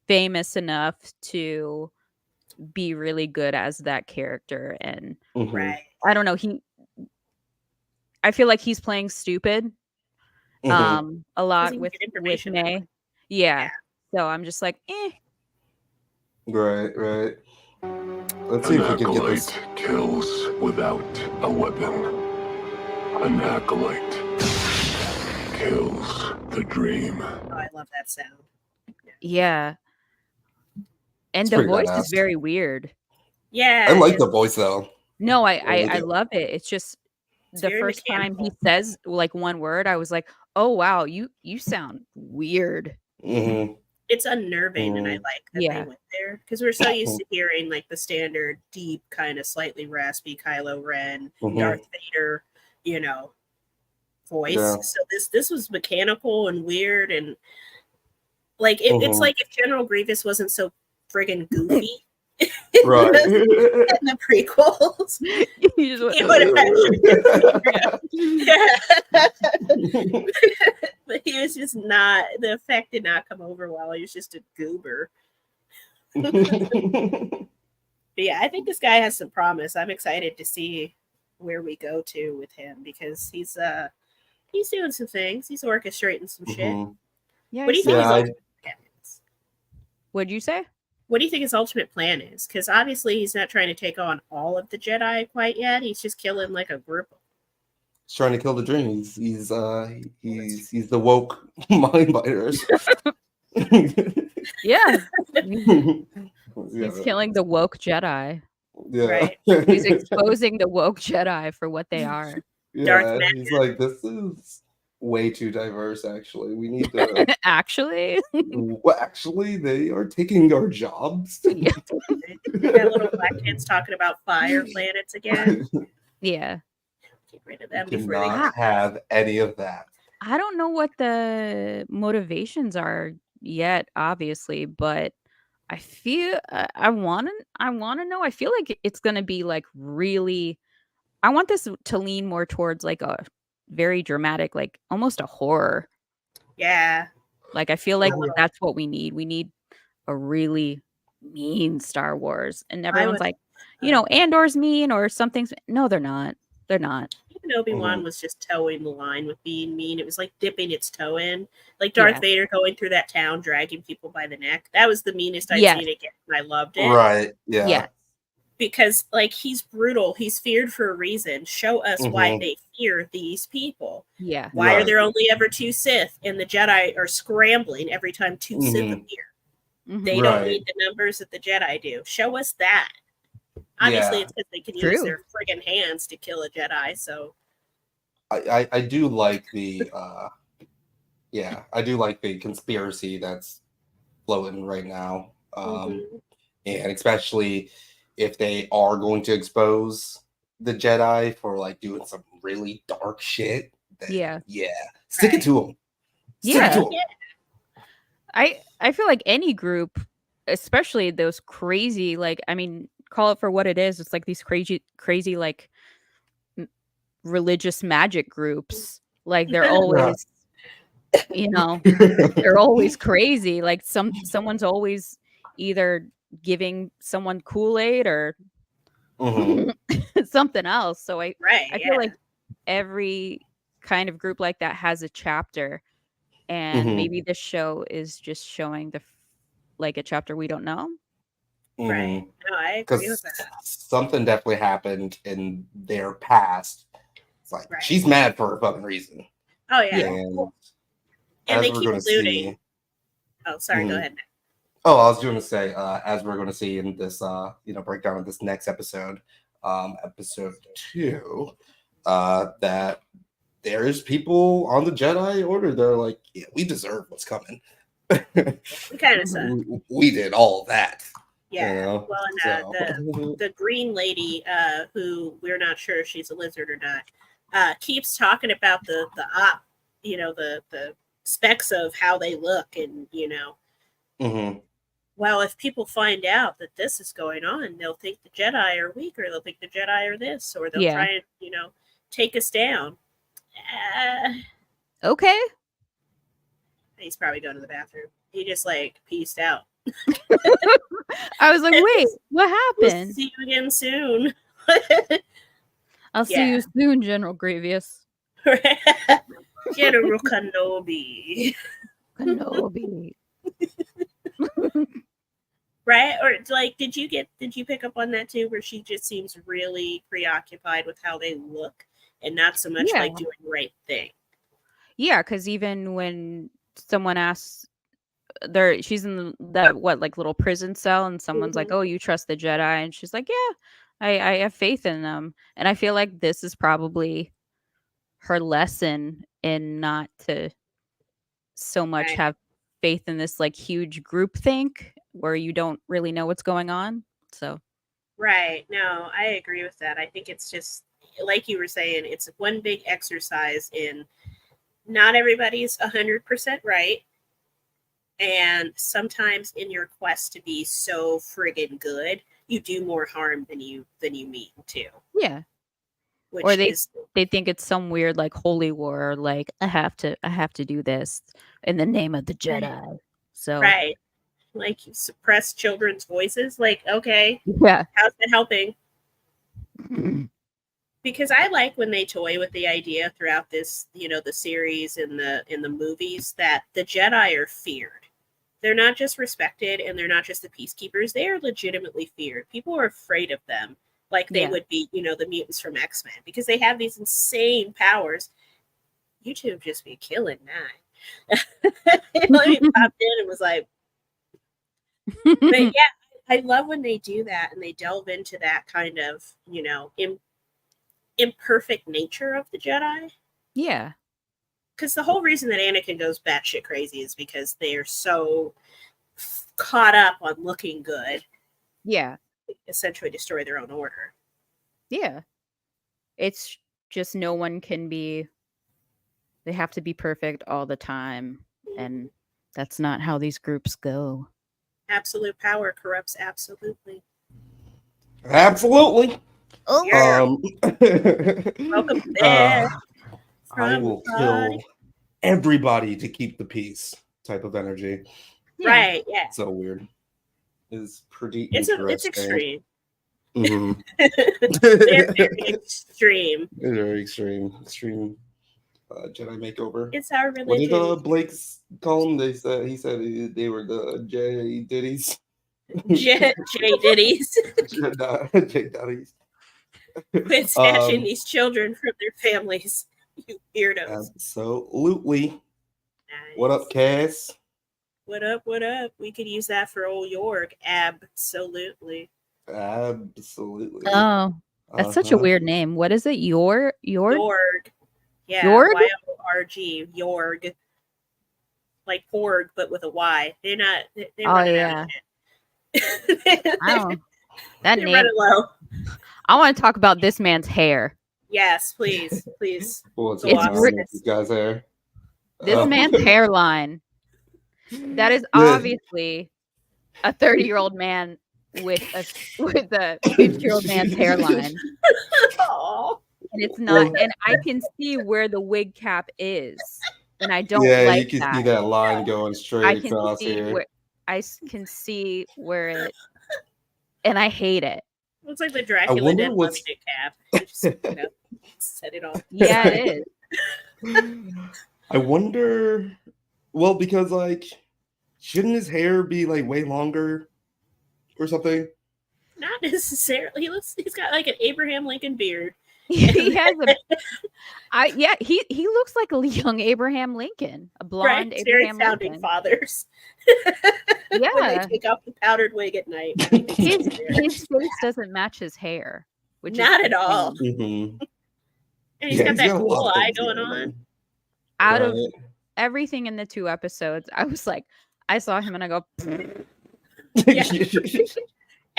famous enough to be really good as that character, and I don't know, I feel like he's playing stupid a lot with May. Yeah. So I'm just like, Right. Let's see if we can get this. An acolyte kills without a weapon. An acolyte kills the dream. Oh, I love that sound. Yeah. And the voice is very weird. Yeah. I like the voice though. No, I love it. It's just the first time he says like one word, I was like, oh wow, you sound weird. It's unnerving, and I like that they went there because we're so used to hearing like the standard deep, kind of slightly raspy Kylo Ren, Darth Vader, voice. Yeah. So this was mechanical and weird, and like it's like if General Grievous wasn't so friggin' goofy. Right. In the prequels. But he was just not, the effect did not come over well. He was just a goober. But yeah, I think this guy has some promise. I'm excited to see where we go to with him because he's doing some things. He's orchestrating some shit. Yeah. What do you think his ultimate plan is? What'd you say? What do you think his ultimate plan is? Because obviously he's not trying to take on all of the Jedi quite yet. He's just killing like a group. He's trying to kill the dream. He's the woke mind biters. Yeah. He's killing the woke Jedi. Yeah. Right. He's exposing the woke Jedi for what they are. Yeah, he's like, this is way too diverse, actually. We need to actually they are taking our jobs. Yeah. That little black kid's talking about fire planets again. Yeah. Get rid of them before they have any of that. I don't know what the motivations are yet, obviously, but I feel I want to know. I feel like it's going to be like really, I want this to lean more towards like a very dramatic, like almost a horror. Yeah. Like I feel like that's what we need. We need a really mean Star Wars. And everyone's like, Andor's mean or something's. No, they're not. They're not. Even Obi-Wan was just towing the line with being mean. It was like dipping its toe in. Like Darth Vader going through that town, dragging people by the neck. That was the meanest I'd seen it get. And I loved it. Right. Yeah. Yeah. Because like he's brutal. He's feared for a reason. Show us why they fear these people. Yeah. Why are there only ever 2 Sith and the Jedi are scrambling every time 2 Sith appear? They don't need the numbers that the Jedi do. Show us that. Obviously, it's because they can use their friggin' hands to kill a Jedi. So, I do like the I do like the conspiracy that's floating right now, and especially if they are going to expose the Jedi for like doing some really dark shit. Then, stick it to them. I feel like any group, especially those crazy, like, I mean, call it for what it is. It's like these crazy like religious magic groups. Like they're always, they're always crazy. Like someone's always either giving someone Kool-Aid or something else. So I feel like every kind of group like that has a chapter, and maybe this show is just showing like a chapter we don't know. Right. No, I agree with that. Something definitely happened in their past. It's like she's mad for a fucking reason. Oh yeah. And they keep looting. Oh, sorry. Go ahead. Oh, I was going to say, as we're going to see in this, breakdown of this next episode, episode 2, that there's people on the Jedi Order. They're like, yeah, we deserve what's coming. We kind of suck. We did all of that. Yeah. Well, the green lady, who we're not sure if she's a lizard or not, keeps talking about the specs of how they look, and Mm-hmm. well, if people find out that this is going on, they'll think the Jedi are weak, or they'll think the Jedi are this, or they'll try and take us down. Okay. He's probably going to the bathroom. He just peaced out. I was like, wait, what happened? We'll see you again soon. I'll see you soon, General Grievous. General Kenobi. Kenobi. Right? Or did you pick up on that too, where she just seems really preoccupied with how they look and not so much doing the right thing? Yeah, because even when someone asks, she's in that little prison cell, and someone's like, "Oh, you trust the Jedi?" And she's like, "Yeah, I have faith in them." And I feel like this is probably her lesson in not to so much have faith in this huge group think where you don't really know what's going on. So right. No, I agree with that. I think it's just like you were saying, it's one big exercise in not everybody's 100% right. And sometimes in your quest to be so friggin' good, you do more harm than you mean to. Yeah. Or they think it's some weird holy war, or I have to do this in the name of the Jedi. So right. You suppress children's voices. Okay. Yeah. How's it helping? Because I like when they toy with the idea throughout this, the series and in the movies, that the Jedi are feared. They're not just respected, and they're not just the peacekeepers. They are legitimately feared. People are afraid of them, like they would be, the mutants from X-Men, because they have these insane powers. You two have just been killing nine. He popped in and was like, but yeah, I love when they do that and they delve into that kind of, imperfect nature of the Jedi. Yeah. Because the whole reason that Anakin goes batshit crazy is because they are so caught up on looking good. Yeah. They essentially destroy their own order. Yeah. It's just no one can be, they have to be perfect all the time. And that's not how these groups go. Absolute power corrupts absolutely. Absolutely. Oh, welcome back. I will kill everybody to keep the peace type of energy. Yeah. Right, yeah. So weird. It's pretty It's extreme. Mm-hmm. Very extreme. Very extreme Jedi makeover. It's our religion. What did Blake's call them? He said they were the J Diddies. J Diddies. J Diddies. Quit snatching these children from their families, you weirdos. Absolutely. Nice. What up, Cass? What up? We could use that for old Yorg. Absolutely. Oh, that's such a weird name. What is it? Yorg? Yeah. Yorg? Y-O-R-G. Yorg. Like Porg, but with a Y. They're not. They're running out of shit. That name. Running low. I want to talk about this man's hair. Yes, please. What's this guy's hair? This man's hairline. That is obviously a 30-year-old man with a 50-year-old man's hairline. Aww. And it's not, and I can see where the wig cap is, and I don't like you can see that line going straight across here. I can see where it, and I hate it. Looks like the Dracula Dead Lipstick cap. Just, set it off. Yeah, it is. I wonder. Well, because shouldn't his hair be way longer or something? Not necessarily. He's got an Abraham Lincoln beard. He has he looks like a young Abraham Lincoln, a blonde Abraham very Lincoln. Founding fathers. Yeah, when they take off the powdered wig at night. His face doesn't match his hair, which not is at all. Mm-hmm. And he's got that cool eye going on. Out of everything in the 2 episodes, I was like, I saw him and I go,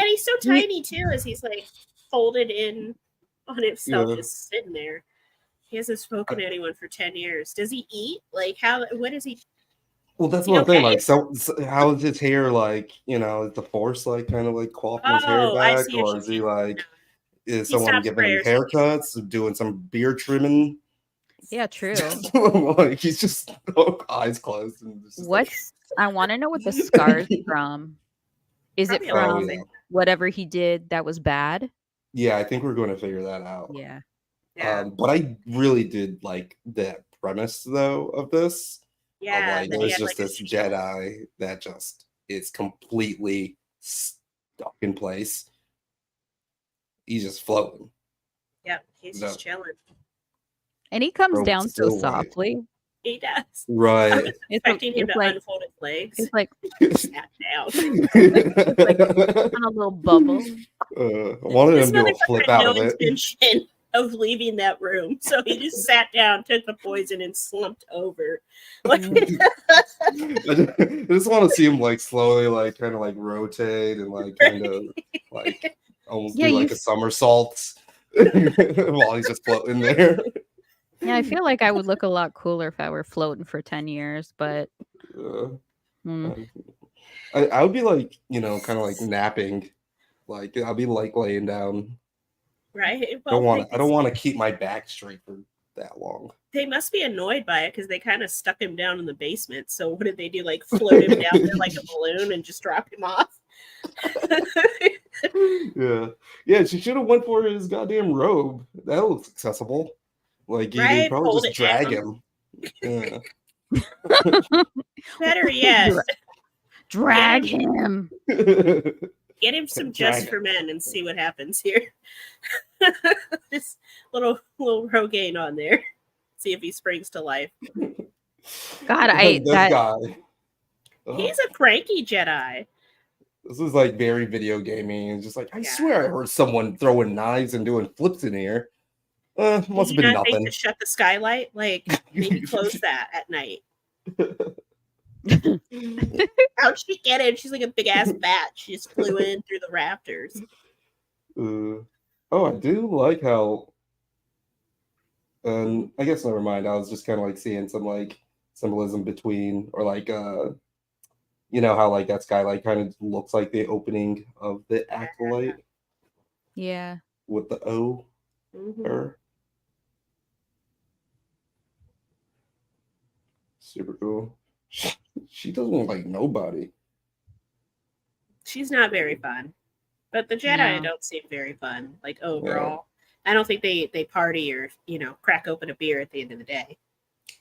And he's so tiny too, as he's like folded in on himself, just sitting there. He hasn't spoken to anyone for 10 years. Does he eat? Like, what does he? Well, that's what I'm saying. Like, so how is his hair like? You know, is the Force like kind of like quaffing his hair back, or is he like? Is someone giving him haircuts, doing some beard trimming? Yeah, true. Like he's just eyes closed. And I want to know what the scar's from. Is it from whatever he did that was bad? Yeah, I think we're going to figure that out. Yeah. But I really did like the premise though of this. Yeah, like, there's just this Jedi that just is completely stuck in place. He's just floating. Yep, he's just chilling. And he comes down so softly. He does. Right. I was expecting him to unfold his legs. It's like sat down. like on a little bubble. I wanted him to flip out of it. Intention of leaving that room, so he just sat down, took the poison, and slumped over. I just want to see him like slowly, like kind of like rotate and like kind of like almost do like a somersault while he's just floating there. Yeah, I feel like I would look a lot cooler if I were floating for 10 years, but I would be like, you know, kind of like napping. Like I'll be like laying down. Right. Well, I don't want to keep my back straight for that long. They must be annoyed by it because they kind of stuck him down in the basement. So what did they do? Like float him down there like a balloon and just drop him off? Yeah. She should have went for his goddamn robe. That looks accessible. Like you could probably just drag him. Yeah. Better yet, drag him. Get him some Just for Men and see what happens here. Just little Rogaine on there. See if he springs to life. God, guy. He's a cranky Jedi. This is like very video gaming. It's just like I swear I heard someone throwing knives and doing flips in here. Must have been nothing. To shut the skylight, like maybe close that at night. How'd she get in? She's like a big ass bat. She just flew in through the rafters. I do like how. I guess never mind. I was just kind of like seeing some like symbolism between, or like you know how like that skylight kind of looks like the opening of the Acolyte. Yeah. With the O. Her. Super cool. She doesn't like nobody. She's not very fun. But the Jedi don't seem very fun, like overall. Yeah. I don't think they party or, you know, crack open a beer at the end of the day.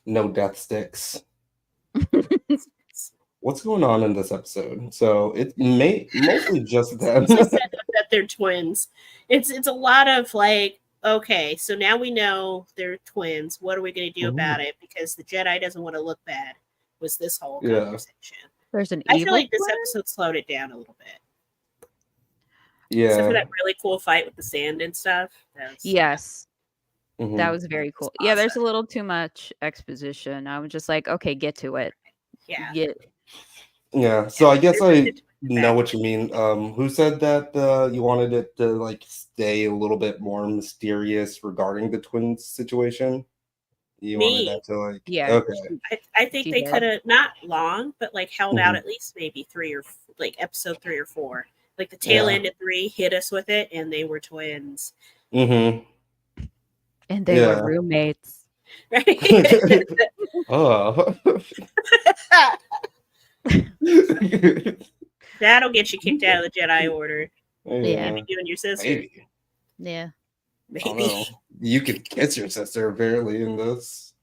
No death sticks. What's going on in this episode? So it's mostly just them. It's set up that they're twins. It's a lot of like, okay, so now we know they're twins. What are we going to do about it? Because the Jedi doesn't want to look bad. Was this whole conversation? There's an I feel like this episode slowed it down a little bit. Yeah. Except for that really cool fight with the sand and stuff. Yes. That was very cool. Awesome. Yeah, there's a little too much exposition. I was just like, okay, get to it. Yeah. Yeah. So I guess I know what you mean. Who said that you wanted it to like stay a little bit more mysterious regarding the twins situation? You wanted that to like Okay. I think they could have not long, but like held out at least maybe episode 3 or 4. Like the tail end of 3 hit us with it, and they were twins. And they were roommates. Right. That'll get you kicked out of the Jedi Order. Yeah. Maybe you and your sister. Maybe. Yeah. Maybe. You could kiss your sister apparently in this.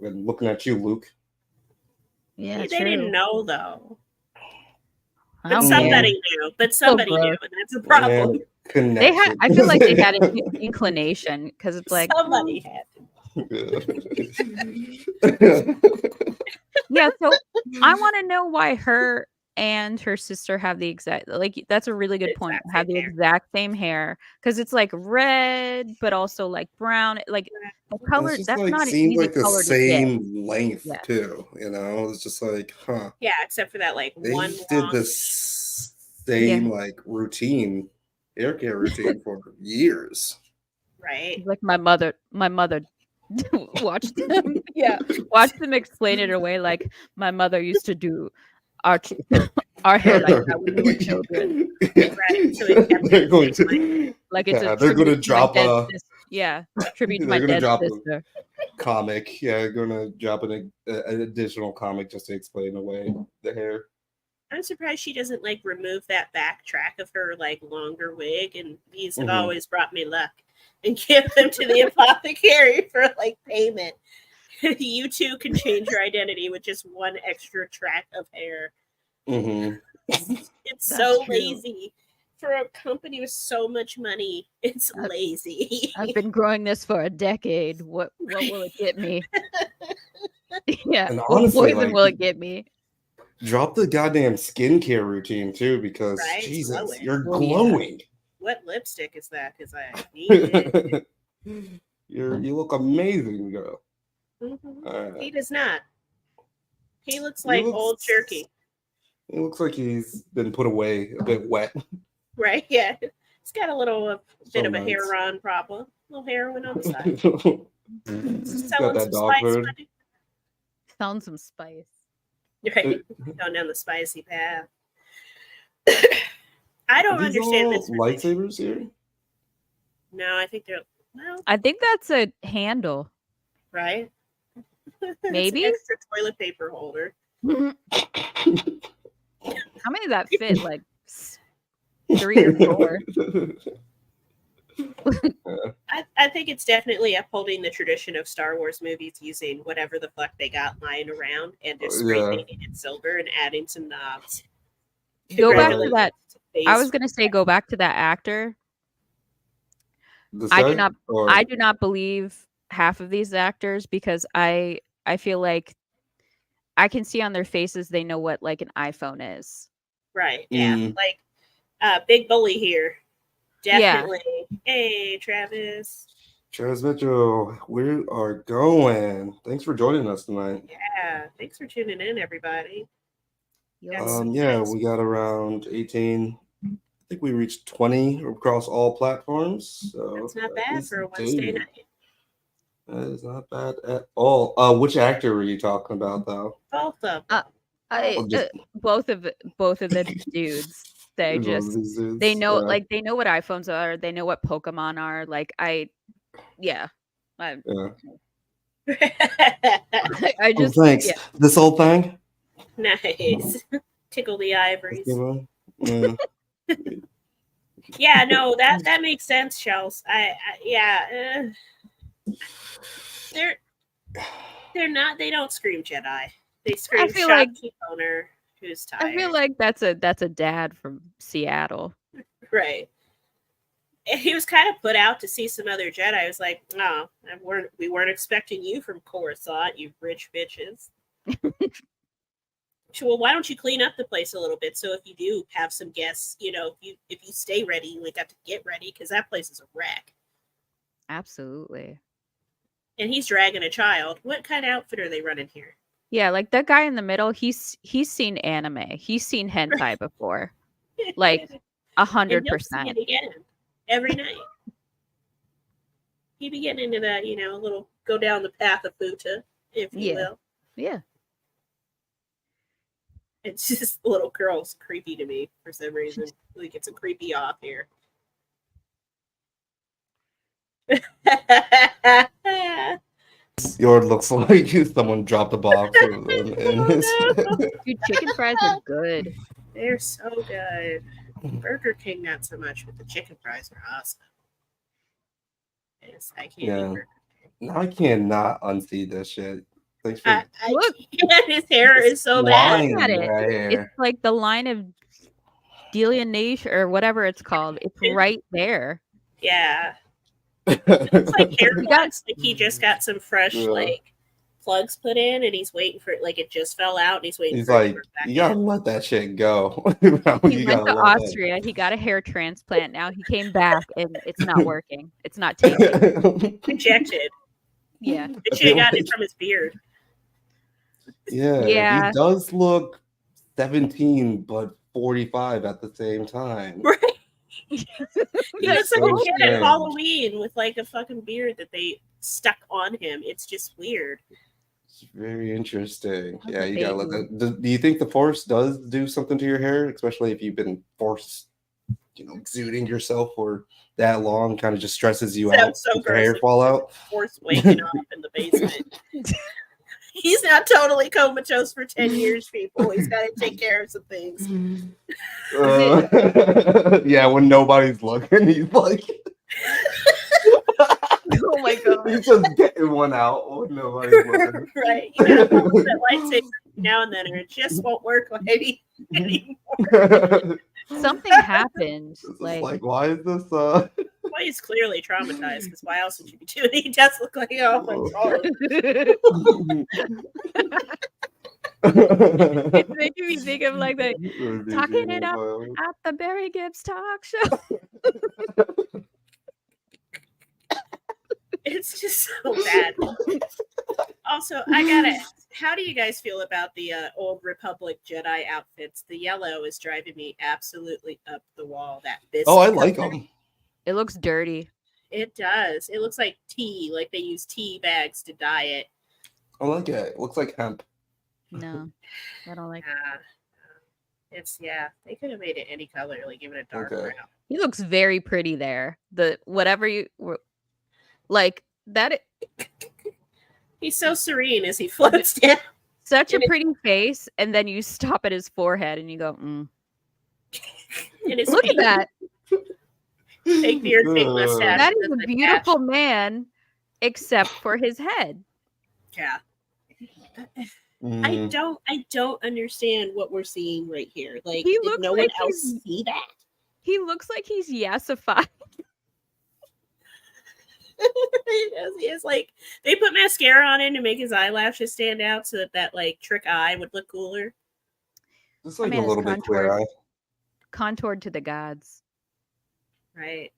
And looking at you, Luke. Yeah, they didn't know though. But somebody knew. But somebody knew, and that's a problem. They had. I feel like they had an inclination because it's like somebody had. Yeah, so I want to know why her and her sister have the exact, like, that's a really good point. Have the exact same hair, because it's like red, but also like brown, like the color. That's like, not seems easy like the color same length too. You know, it's just like, Yeah, except for that, like they one did this same like hair care routine for years. Right. Like my mother watched them. Yeah, watched them explain it away. Like my mother used to do our hair like that when we were children. Right. So it kept They're it going the same way. to, Like it's a they're going to tribute to my drop dead a, sister. Yeah, tribute to they're my going to dead drop sister. a comic. Yeah, going to drop an additional comic just to explain away the hair. I'm surprised she doesn't like remove that back track of her like longer wig, and these have always brought me luck, and give them to the apothecary for like payment. You too can change your identity with just one extra track of hair. It's so lazy for a company with so much money. It's lazy. I've been growing this for a decade. What will it get me? Yeah, And what honestly, poison like, will it get me? Drop the goddamn skincare routine too, because Right, Jesus, glowing. you're Oh, yeah. glowing. What lipstick is that? Because I need it. You look amazing, girl. He does not. He looks He like looks- old jerky. It looks like he's been put away, a bit wet. Right? Yeah. He's got a little bit of a nice. hair run problem. A little heroin on the side. He's got Selling that some dog spice. food. buddy. Found some spice. Right. Going down the spicy path. I don't Are these understand all this. lightsabers here. No, I think they're well, I think that's a handle. right? Maybe? It's an extra toilet paper holder. How many of that fit? Like 3 or 4. I think it's definitely upholding the tradition of Star Wars movies using whatever the fuck they got lying around and just spray painting it silver and adding some knobs. Go back to that. Phase I was gonna say go back to that actor. This I guy? do not. Or- I do not believe half of these actors because I feel like I can see on their faces they know what like an iPhone is. right. Yeah. Like Big Bully here. Definitely. Yeah. Hey, Travis. Travis Mitchell, we are going. Thanks for joining us tonight. Yeah. Thanks for tuning in, everybody. Yeah, we got around 18. I think we reached 20 across all platforms. So that's not bad for a Wednesday night. That is not bad at all. Which actor were you talking about, though? Both of them. Both of the dudes. They know like they know what iPhones are. They know what Pokemon are. Like I just thanks. This whole thing. Nice. Tickle the ivories. Yeah, no, that makes sense, Shells. They're not. They don't scream Jedi. They scream shopkeep owner who's tired. I feel like that's a dad from Seattle, right? And he was kind of put out to see some other Jedi. I was like, no, we weren't expecting you from Coruscant, you rich bitches. Well, why don't you clean up the place a little bit? So if you do have some guests, if you stay ready, you got to get ready because that place is a wreck. Absolutely. And he's dragging a child. What kind of outfit are they running here? Yeah, like that guy in the middle. He's seen anime. He's seen hentai before, like 100%. Again every night. He'd be getting into that, a little go down the path of Futa, if you will. Yeah. It's just little girl's creepy to me for some reason. Like it's a creepy off here. Yours looks like someone dropped a box in his. Dude, chicken fries are good. They're so good. Burger King not so much, but the chicken fries are awesome. Yes, I can't eat Burger King. I cannot unsee this shit. Thanks for look. His hair is so bad. Look at it. It's like the line of delineation or whatever it's called. It's right there. Yeah. It's like hair plugs. Like he just got some fresh like plugs put in, and he's waiting for it. Like it just fell out, and he's waiting. He's for like, it to you gotta let that shit go. He went to Austria. He got a hair transplant. Now he came back, and it's not working. It's not taking. Injected. Yeah. It should have gotten it from his beard. Yeah. He does look 17, but 45 at the same time. Right. He looks like a kid strange. at Halloween with like a fucking beard that they stuck on him. It's just weird. It's very interesting. That's Yeah, a you gotta let baby. that. Do you think the Force does do something to your hair, especially if you've been forced, exuding yourself for that long? Kind of just stresses you out. Sounds so Your hair gross. fall out. Force waking up in the basement. He's not totally comatose for 10 years, people. He's got to take care of some things. Yeah, when nobody's looking, he's like, Oh my god. he's just getting one out when nobody's looking. Right. You gotta hold that lightsaber now and then, or it just won't work anymore. Something happened. Like, why is this? Well, he's clearly traumatized, because why else would you be doing it? He does look like, oh my god. It's making me think of like the talking it up at the Barry Gibbs talk show. It's just so bad. Also, I gotta ask, how do you guys feel about the old Republic Jedi outfits? The yellow is driving me absolutely up the wall. That biscuit. Oh, I like them. It looks dirty. It does. It looks like tea, like they use tea bags to dye it. I like it. It looks like hemp. No, I don't like it. They could have made it any color, like give it a dark brown. He looks very pretty there. The whatever you like that. He's so serene as he floats down. Such a pretty face, and then you stop at his forehead and you go, Look at that. Fake beard, fake mustache. That is a beautiful man, except for his head. Yeah. I don't understand what we're seeing right here. Like, did no one else see that? He looks like he's yassified. He is like, they put mascara on him to make his eyelashes stand out so that like trick eye would look cooler. It's like a little bit clear eye. Contoured to the gods. Right.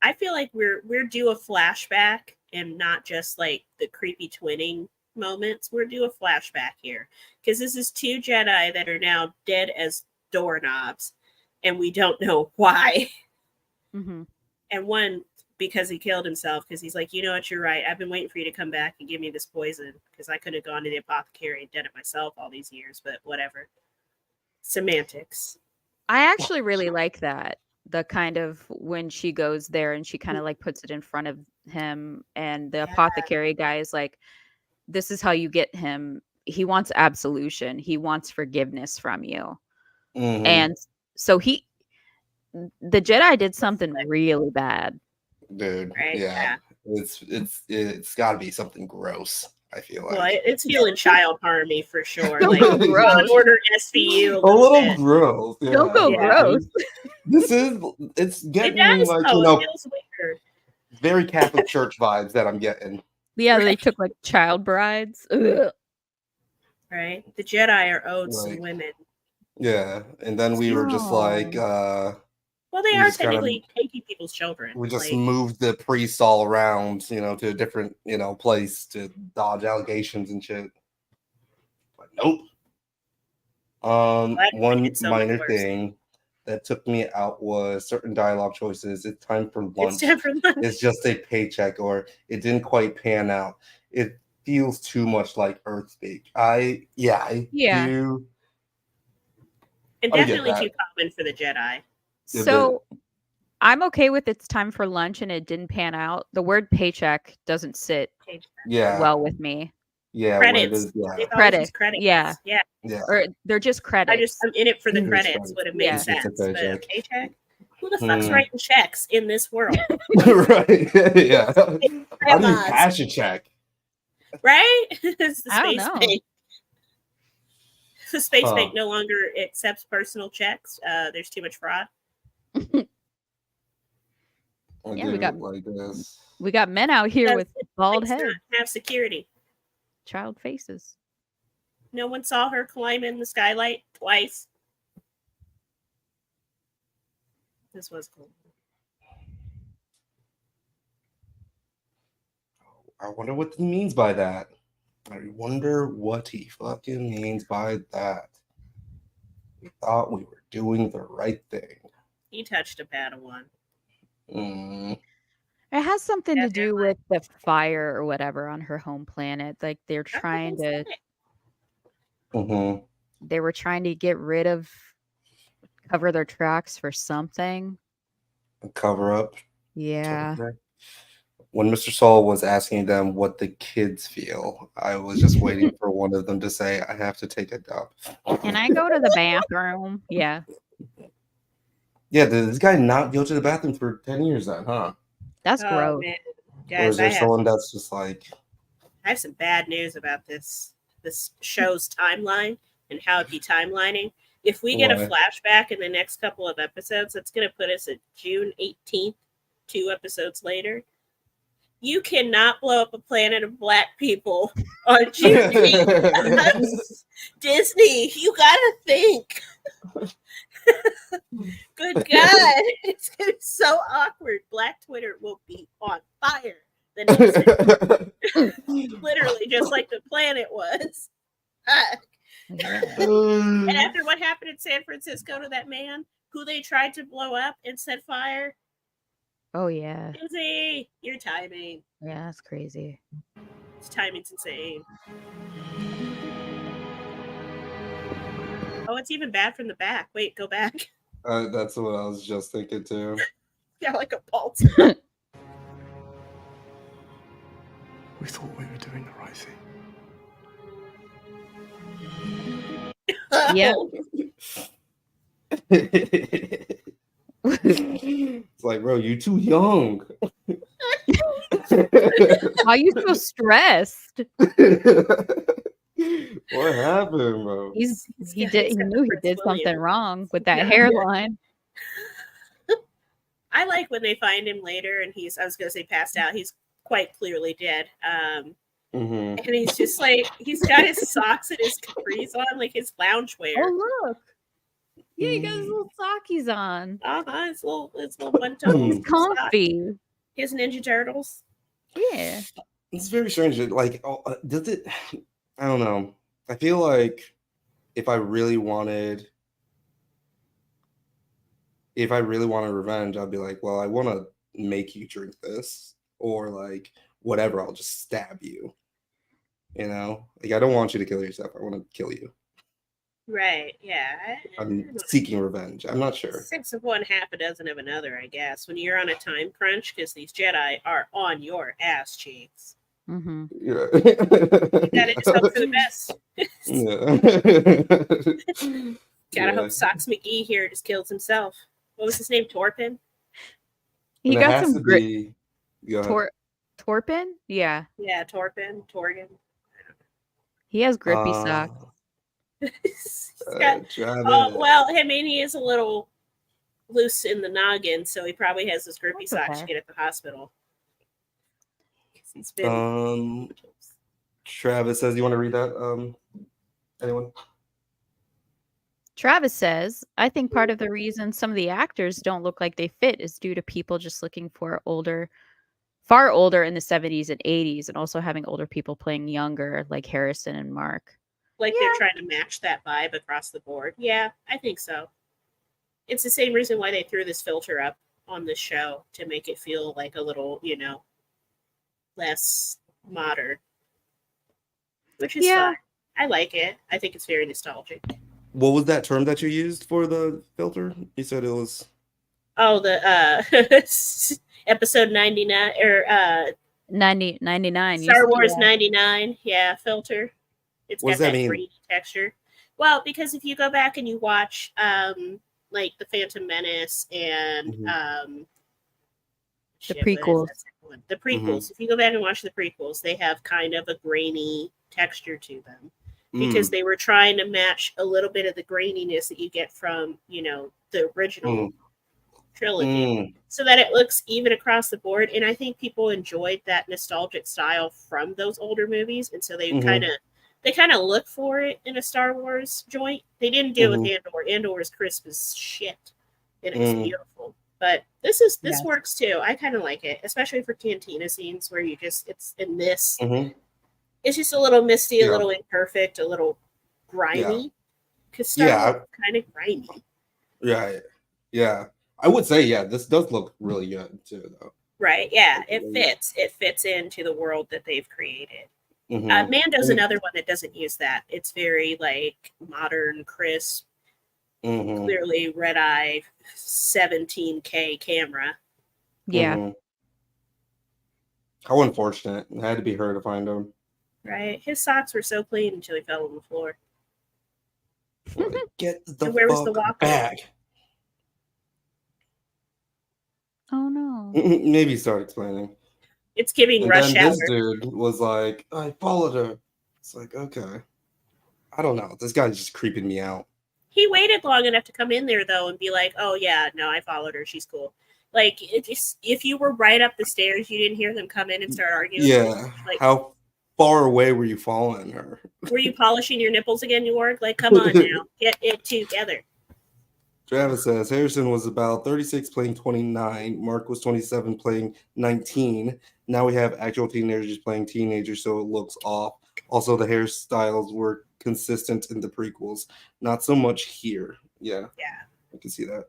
I feel like we're due a flashback and not just like the creepy twinning moments. We're due a flashback here because this is two Jedi that are now dead as doorknobs and we don't know why. Mm-hmm. And one because he killed himself because he's like, you know what, you're right. I've been waiting for you to come back and give me this poison because I could have gone to the apothecary and done it myself all these years, but whatever. Semantics. I actually really like that. The kind of when she goes there and she kind of like puts it in front of him and the apothecary guy is like, this is how you get him. He wants absolution. He wants forgiveness from you. Mm-hmm. And so the Jedi did something really bad. Dude, right? Yeah. It's got to be something gross. I feel like. Well, it's feeling child harmy for sure. Don't like go gross. Order SVU. A little gross. Yeah. Don't go gross. It's getting like it feels weird. Very Catholic Church vibes that I'm getting. Yeah, they took like child brides. Ugh. Right, the Jedi are owed some women. Yeah, and then we were just like, well, they are technically taking people's children. We just moved the priests all around, to a different, place to dodge allegations and shit. But nope. One minor thing that took me out was certain dialogue choices. It's time for lunch. It's just a paycheck, or it didn't quite pan out. It feels too much like Earth speak. I do. And definitely too common for the Jedi. So I'm okay with it's time for lunch and it didn't pan out. The word paycheck doesn't sit well with me. Yeah, credits. Credits. Yeah. Or they're just credits. I'm in it for the credits. Would have made sense. But a paycheck? Who the fuck's writing checks in this world? Right. Yeah. How do you cash a check? Right? It's the I don't know. Bank. The Space Bank no longer accepts personal checks. There's too much fraud. We got men out here with bald heads. Have security. Child faces. No one saw her climb in the skylight twice. This was cool. I wonder what he means by that. I wonder what he fucking means by that. We thought we were doing the right thing. He touched a Padawan. Mm. It has something to do with the fire or whatever on her home planet. Like they're trying to. They were trying to get rid of, cover their tracks for something. Cover up. Yeah. When Mr. Saul was asking them what the kids feel, I was just waiting for one of them to say, I have to take a dump. Can I go to the bathroom? Yeah. Yeah, did this guy not go to the bathroom for 10 years then, huh? That's gross. Man. Guys, or is there someone that's just like... I have some bad news about this show's timeline and how it be timelining. If we get a flashback in the next couple of episodes, that's going to put us at June 18th, 2 episodes later. You cannot blow up a planet of black people on June 18th. Disney, you got to think. Good God. It's going to be so awkward. Black Twitter will be on fire the next day. Literally, just like the planet was. And after what happened in San Francisco to that man who they tried to blow up and set fire. Oh, yeah. Susie, your timing. Yeah, that's crazy. His timing's insane. Oh, it's even bad from the back. Wait, go back. That's what I was just thinking, too. Yeah, like a pulse. We thought we were doing the right thing. Yeah. It's like, bro, you too young. Why are you so stressed? What happened, bro? He knew he did something wrong with that hairline. I like when they find him later and I was gonna say passed out. He's quite clearly dead. And he's just like, he's got his socks and his capris on, like his loungewear. Oh, look. Yeah, he got his little sockies on. His little one-tone. He's comfy. His Ninja Turtles. Yeah. It's very strange. Like, does it... I don't know. I feel like if I really wanted revenge, I'd be like, well, I want to make you drink this, or like whatever. I'll just stab you. You know, like I don't want you to kill yourself. I want to kill you. Right. Yeah. I'm seeking revenge. I'm not sure. 6 of one, half a dozen of another, I guess. When you're on a time crunch, because these Jedi are on your ass cheeks. Mm-hmm. Yeah. You gotta just hope for the best. Gotta hope Socks McGee here just kills himself. What was his name? Torpin? He got some grit. Torpin? Yeah. Yeah, Torpin. Torgan. He has grippy socks. He is a little loose in the noggin, so he probably has those grippy socks to get at the hospital. He's been... Travis says, you want to read that? Anyone? Travis says, I think part of the reason some of the actors don't look like they fit is due to people just looking for far older in the 70s and 80s, and also having older people playing younger, like Harrison and Mark. Like they're trying to match that vibe across the board. Yeah, I think so. It's the same reason why they threw this filter up on the show, to make it feel like a little, less modern. Which is fun. I like it. I think it's very nostalgic. What was that term that you used for the filter? You said it was... Oh, the episode 99 or 99. Star Wars 99, filter. It's what got that green texture. Well, because if you go back and you watch like the Phantom Menace and the prequels. The prequels. If you go back and watch the prequels, they have kind of a grainy texture to them. Because they were trying to match a little bit of the graininess that you get from, the original trilogy, so that it looks even across the board. And I think people enjoyed that nostalgic style from those older movies, and so they kind of look for it in a Star Wars joint. They didn't do it with Andor. Andor is crisp as shit, and it's beautiful. But this works too. I kind of like it, especially for cantina scenes where it's in this. It's just a little misty, a little imperfect, a little grimy. Because Star Wars is kind of grimy. Right. Yeah. I would say, this does look really good too, though. Right. Yeah. It fits. It fits into the world that they've created. Mando's another one that doesn't use that. It's very like modern, crisp, clearly red eye, 17K camera. Yeah. How unfortunate. It had to be her to find him. Right. His socks were so clean until he fell on the floor. Like, get the where was the fuck back. Oh no. Maybe start explaining. It's giving Rush Hour. This dude was like, I followed her. It's like, okay. I don't know. This guy's just creeping me out. He waited long enough to come in there, though, and be like, oh, yeah, no, I followed her. She's cool. Like, if you were right up the stairs, you didn't hear them come in and start arguing. Yeah. Like, how far away were you following her? Were you polishing your nipples again, York? Like, come on now. Get it together. Travis says, Harrison was about 36 playing 29. Mark was 27 playing 19. Now we have actual teenagers playing teenagers, so it looks off. Also, the hairstyles were consistent in the prequels. Not so much here. Yeah. I can see that.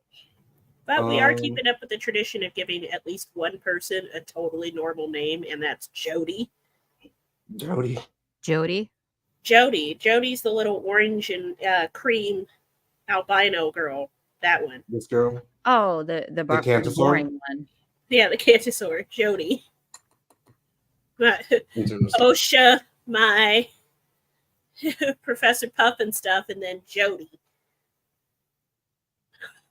But we are keeping up with the tradition of giving at least one person a totally normal name, and that's Jody. Jody? Jody's the little orange and cream albino girl. That one. This girl? Oh, the boring one. Yeah, the Cantosaur. Jody. OSHA, my Professor Puff and stuff, and then Jody.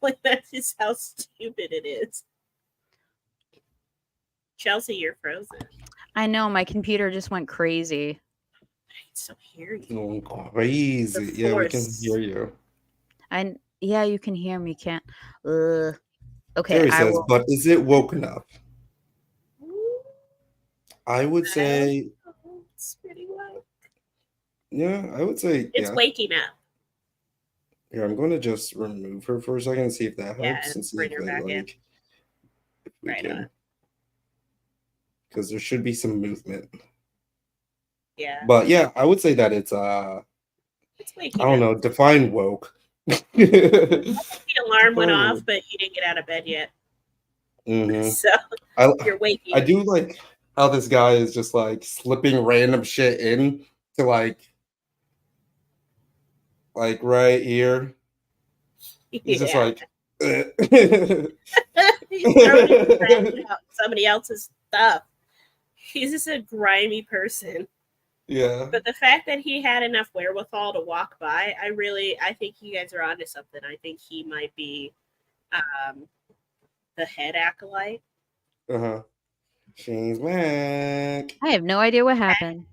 Like, that's just how stupid it is. Chelsea, you're frozen. I know, my computer just went crazy. I can still hear you. Oh, crazy. Yeah, we can hear you. Yeah, you can hear me, can't. Okay. Terry says, but is it woke enough? I would say. It's pretty woke. Yeah, I would say. It's waking up. Here, I'm going to just remove her for a second and see if that helps. Yeah, and see bring her back in. If we can. Because there should be some movement. Yeah. But yeah, I would say that it's waking I don't know, define woke. The alarm went off, but you didn't get out of bed yet. So you're waking. I do like how this guy is just like slipping random shit in to like right here. He's just like he's throwing out somebody else's stuff. He's just a grimy person. Yeah. But the fact that he had enough wherewithal to walk by, I think you guys are onto something. I think he might be the head acolyte. She's back. I have no idea what happened.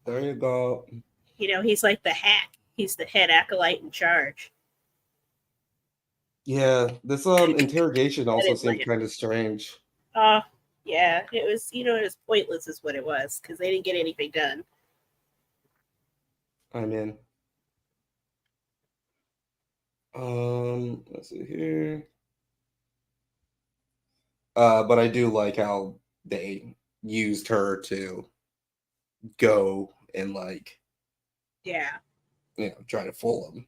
There you go. You know, he's like the hack. He's the head acolyte in charge. Yeah, this interrogation also seemed kind of strange. Yeah, it was, it was pointless is what it was, because they didn't get anything done. I'm in. Let's see here. But I do like how they used her to go and try to fool him.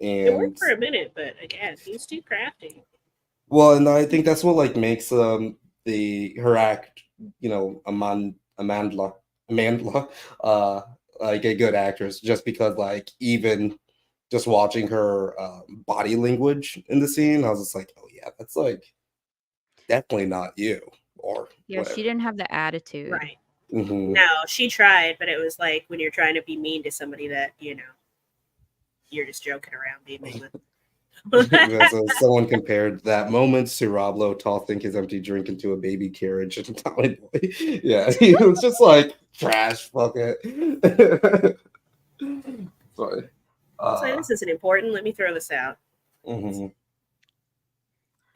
And it worked for a minute, but again, he's too crafty. Well, and I think that's what makes her act, Amandla, like a good actress, just because even just watching her body language in the scene, I was just like, oh yeah, that's definitely not you. Or whatever. She didn't have the attitude. Right. No, she tried, but it was like when you're trying to be mean to somebody that, you're just joking around being mean with. So someone compared that moment to Rob Lowe tossing his empty drink into a baby carriage and Tommy Boy. Yeah, he was just like trash. Fuck it. Sorry. So this isn't important. Let me throw this out. But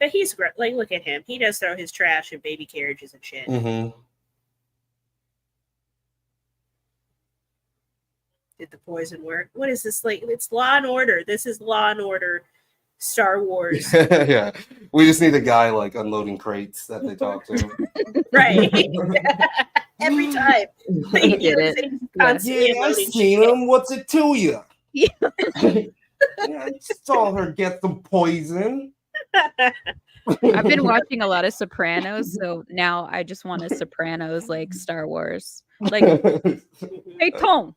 he's great. Like, look at him. He does throw his trash in baby carriages and shit. Did the poison work? What is this like? It's Law and Order. This is Law and Order. Star Wars. Yeah, we just need a guy unloading crates that they talk to. Right. every time. He did it. Constantly I emoting seen shit. him. What's it to you? Yeah. I saw her get some poison. I've been watching a lot of Sopranos, so now I just want a Sopranos like Star Wars. Like, hey Tom,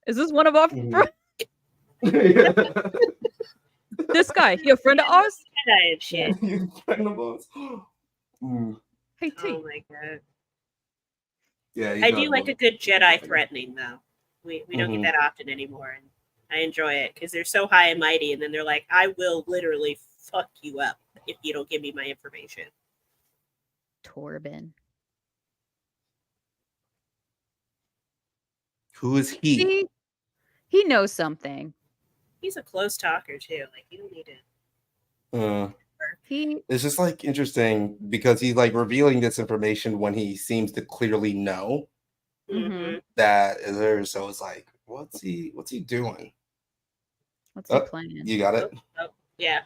is this one of our friends? This guy, he a friend of ours? Jedi and shit. You friend of ours? Hey T. Oh my god. Yeah, I do like a good Jedi threatening though. We don't get Mhm. that often anymore, and I enjoy it because they're so high and mighty, and then they're like, "I will literally fuck you up if you don't give me my information." Torben. Who is he? He knows something. He's a close talker too. Like you don't need to. It's just like interesting because he's like revealing this information when he seems to clearly know that is there. So it's like, what's he doing? What's he playing? You got it? Oh, yeah.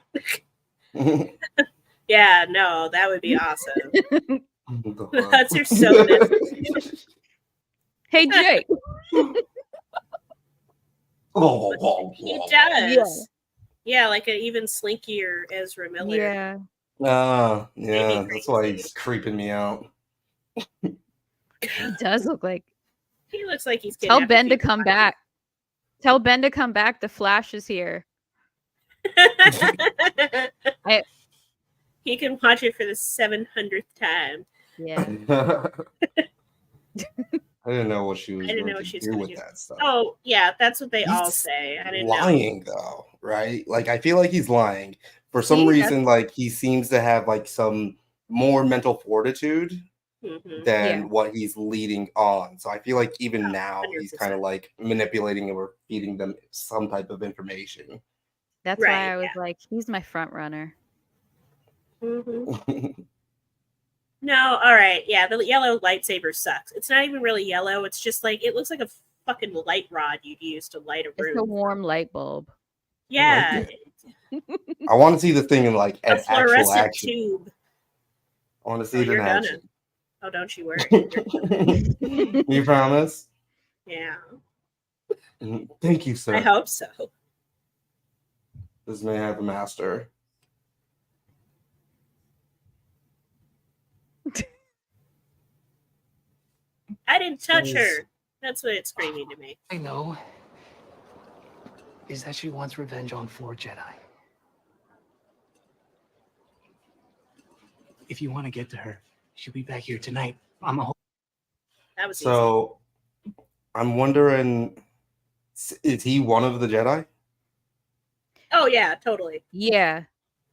Yeah, no, that would be awesome. That's your so messy. Hey Jake. He does. Yeah, like an even slinkier Ezra Miller. Yeah. Yeah, that's why he's creeping me out. He does look like. He looks like he's. Tell Ben to come back. Tell Ben to come back. The Flash is here. He can watch it for the 700th time. Yeah. I didn't know what she was going to do with do. that stuff. Oh, yeah, that's what they all say. I didn't lying, know. though, right? Like, I feel like he's lying. For some reason, like, he seems to have, like, some more mental fortitude than what he's leading on. So I feel like even now, 100%. He's kind of, like, manipulating or feeding them some type of information. That's why I was like, he's my front runner. No, all right. Yeah, the yellow lightsaber sucks. It's not even really yellow. It's just like, it looks like a fucking light rod you'd use to light a room. It's a warm light bulb. Yeah. I want to see the thing in like a actual action. Tube. I want to see it in action. Oh, don't you worry. You promise? Yeah. Thank you, sir. I hope so. This may have a master. I didn't touch her. That's what it's screaming to me. I know. Is that she wants revenge on 4 Jedi. If you want to get to her, she'll be back here tonight. That was so easy. I'm wondering, is he one of the Jedi? Oh yeah, totally. Yeah.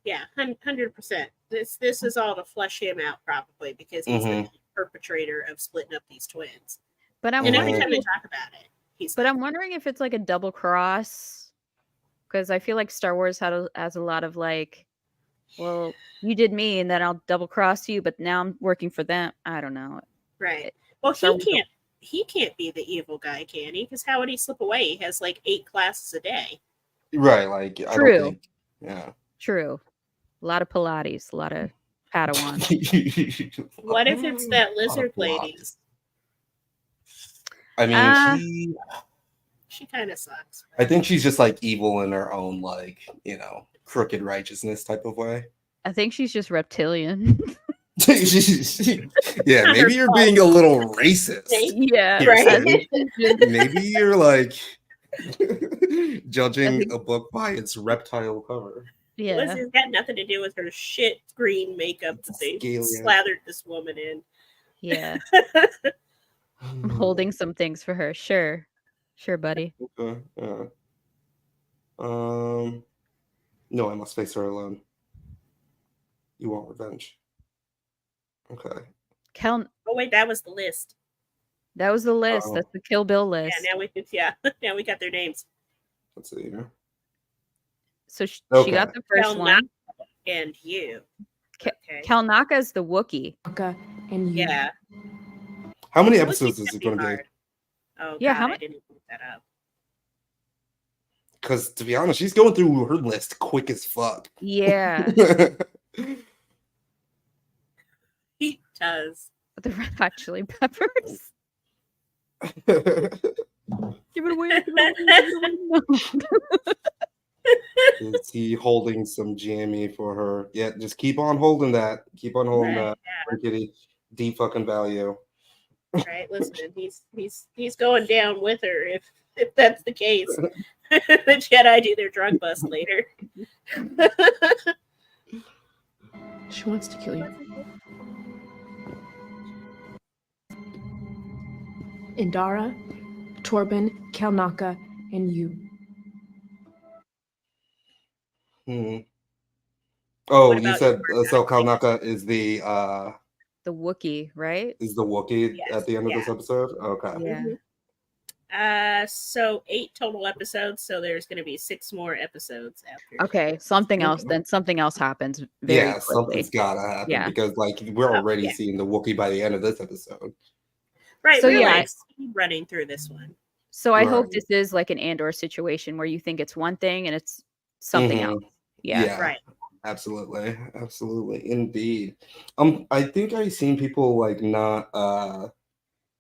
Yeah, 100%. This is all to flesh him out probably because he's the perpetrator of splitting up these twins. But every time they talk about it, I'm wondering if it's like a double cross, because I feel like Star Wars has a lot of like, well, you did me, and then I'll double cross you, but now I'm working for them. I don't know. Right. Well, he can't be the evil guy, can he? Because how would he slip away? He has like 8 classes a day. Right. Like true. I don't think, yeah. True. A lot of Pilates, a lot of Padawan. What if it's that lizard lady? I mean, she kind of sucks. I think she's just like evil in her own, like, you know, crooked righteousness type of way. I think she's just reptilian. Yeah, maybe you're being a little racist. Yeah, right. Maybe you're like judging a book by its reptile cover. Yeah, Lizard's got nothing to do with her shit green makeup that they slathered this woman in. Yeah. I'm holding some things for her. Sure, buddy. Okay. No, I must face her alone. You want revenge? Okay. Oh wait, that was the list. That was the list. That's the Kill Bill list. Yeah, now we got their names. Let's see here. So she got the first one. And you. Kalnaka is the Wookiee. Okay, and you. Yeah. How many episodes is it going to be? Oh, yeah. God, I didn't look that up. Because to be honest, she's going through her list quick as fuck. Yeah. He does. The Red Hot Chili Peppers. Give it away. Give it away. Is he holding some jammy for her? Yeah, just keep on holding that. Keep on holding that. Yeah. Kitty, deep fucking value. Right. Listen, he's going down with her if that's the case. The Jedi do their drug bust later. She wants to kill you. Indara, Torben, Kalnaka, and you. Oh, you said so Kalnaka is the Wookiee, right? Is the Wookiee at the end of this episode? Okay. Yeah. So 8 total episodes, so there's going to be 6 more episodes after. Okay, something else. Then something else happens very quickly. Something's gotta happen because like we're already seeing the Wookiee by the end of this episode. Right. So we're like running through this one. So I hope this is like an Andor situation where you think it's one thing and it's something else. Yeah. Right. Absolutely. Indeed. I think I've seen people like not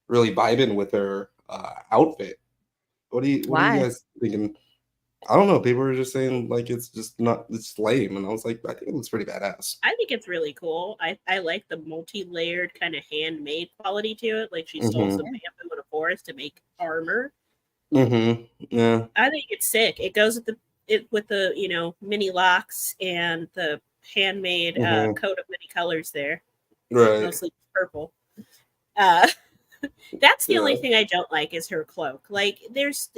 really vibing with her outfit. What are you guys thinking? I don't know. People were just saying like it's lame, and I was like, I think it looks pretty badass. I think it's really cool. I like the multi-layered kind of handmade quality to it. Like she stole some bamboo in a forest to make armor. Yeah. I think it's sick. It goes with the mini locks and the handmade coat of many colors there. Right. Mostly purple. That's the only thing I don't like is her cloak. Like this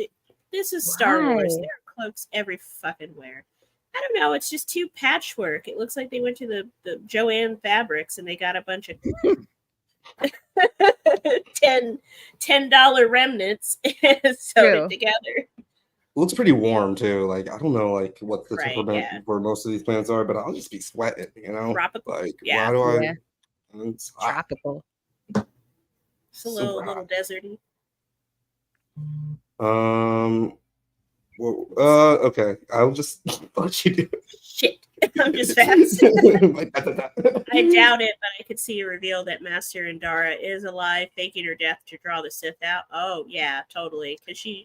is Star Wars. There are cloaks every fucking where. I don't know. It's just too patchwork. It looks like they went to the Joanne Fabrics and they got a bunch of $10 remnants and sewed it together. It looks pretty warm too. Like I don't know, like what the temperament for most of these plants are, but I'll just be sweating. Tropical. Like why do I? It's tropical. It's a little deserty. Well, okay. I'll just let you do it. Shit. I'm just fast. I doubt it, but I could see a reveal that Master Indara is alive, faking her death to draw the Sith out. Oh yeah, totally. Because she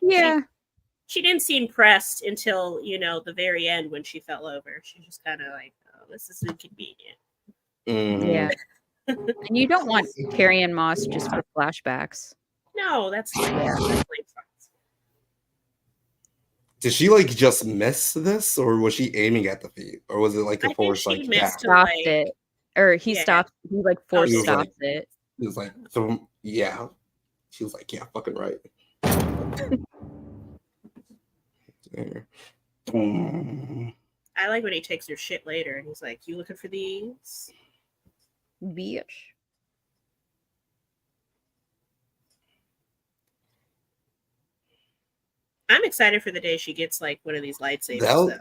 didn't seem pressed until the very end when she fell over. She was just kind of like, oh, this is inconvenient. Yeah. And you don't want Carrie-Ann Moss just for flashbacks. No, that's fine. Did she like just miss this, or was she aiming at the feet, or was it like a force like stopped it, or he stopped? He like force stopped it. He was like, so yeah. She was like, yeah, fucking right. I like when he takes her shit later, and he's like, "You looking for these?" Bitch. I'm excited for the day she gets like one of these lightsabers.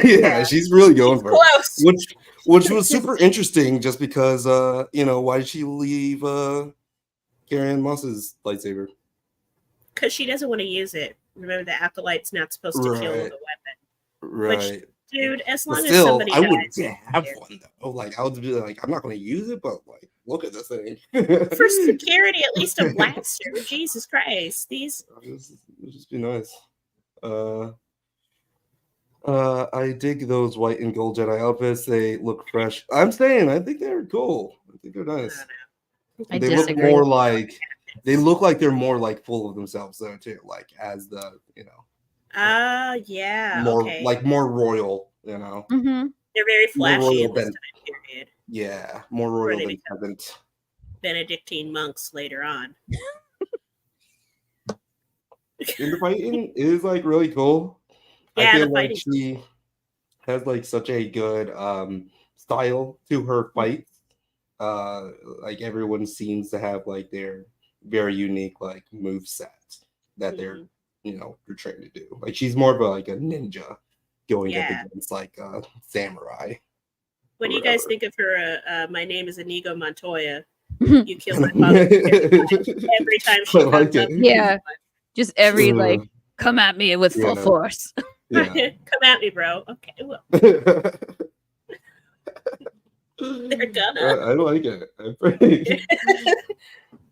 Yeah, she's really going for close. it. Which was super interesting, just because why did she leave Carrie-Ann Moss's lightsaber? Because she doesn't want to use it. Remember, the Acolyte's not supposed to kill with a weapon. Right. Which, dude, as long as still, somebody I would dies, have one though. Like I would be like, I'm not going to use it, but like, look at this thing. For security, at least a blaster. Jesus Christ, these. It'll just be nice. I dig those white and gold Jedi outfits. They look fresh. I'm saying, I think they're cool. I think they're nice. They disagree. Look more like they look like they're more like full of themselves though too. Like as the yeah. More okay. like more royal. Mm-hmm. They're very flashy in this time period. Yeah, more royal than peasant. Benedictine monks later on. And the fighting is like really cool. Yeah, I feel like she has like such a good style to her fights. Like everyone seems to have like their very unique like move set that they're they're trained to do. Like she's more of a ninja going up against like a samurai. What do you guys think of her? My name is Inigo Montoya. You killed my mother every time she comes up. Yeah. Just every come at me with full force. Yeah. Come at me, bro. Okay, well. They're gonna. I like it.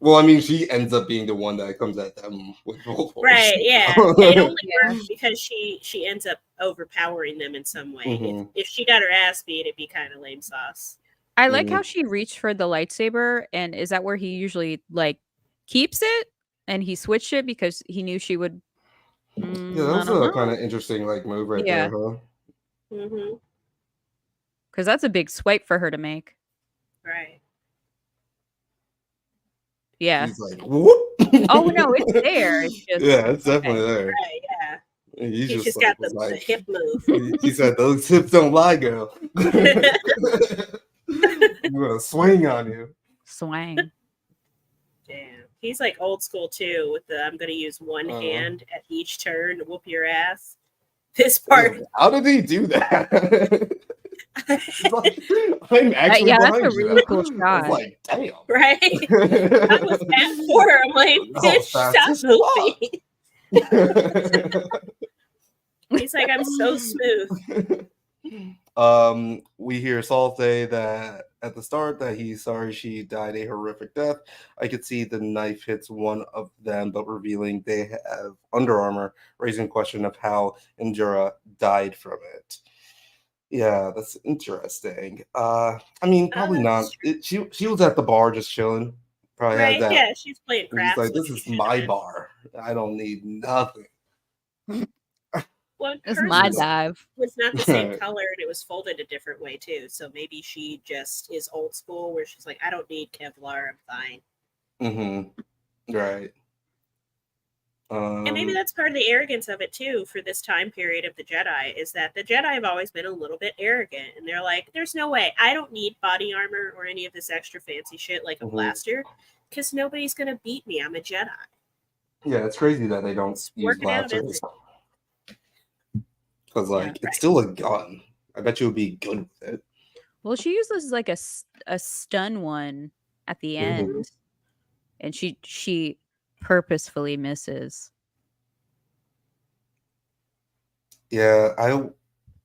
Well, I mean, she ends up being the one that comes at them with full force. Right, yeah. It only works because she ends up overpowering them in some way. Mm-hmm. If she got her ass beat, it'd be kind of lame sauce. I like how she reached for the lightsaber, and is that where he usually like keeps it? And he switched it because he knew she would. Yeah, that was a kind of interesting like move right there, huh? Mm-hmm. Because that's a big swipe for her to make. Right. Yeah. He's like, whoop. Oh no, it's there. It's just it's definitely there. Right, yeah. He's just like, got the hip move. He said, "Those hips don't lie, girl. I'm gonna swing on you." Swang. Damn. He's like old school too with the I'm gonna use one hand at each turn to whoop your ass. This part. How did he do that? I'm actually that's a really cool shot. I was like, damn. Right? I was fast for her. I'm like, bitch, stop moving. He's like, I'm so smooth. We hear Saul say that at the start that he's sorry she died a horrific death. I could see the knife hits one of them, but revealing they have under armor, raising question of how Indira died from it. Yeah, that's interesting. I mean, probably not. She was at the bar just chilling. Probably had that. Yeah, she's playing craps. Like, this is my bar. I don't need nothing. Well, it's my dive. Was not the same color, and it was folded a different way too. So maybe she just is old school, where she's like, I don't need Kevlar. I'm fine. Mm-hmm. Right. And maybe that's part of the arrogance of it too for this time period of the Jedi, is that the Jedi have always been a little bit arrogant, and they're like, there's no way I don't need body armor or any of this extra fancy shit like a blaster, because nobody's gonna beat me. I'm a Jedi. Yeah, it's crazy that they don't use blasters. Because it's still a gun. I bet you would be good with it. Well, she uses like a stun one at the end, and she purposefully misses. Yeah,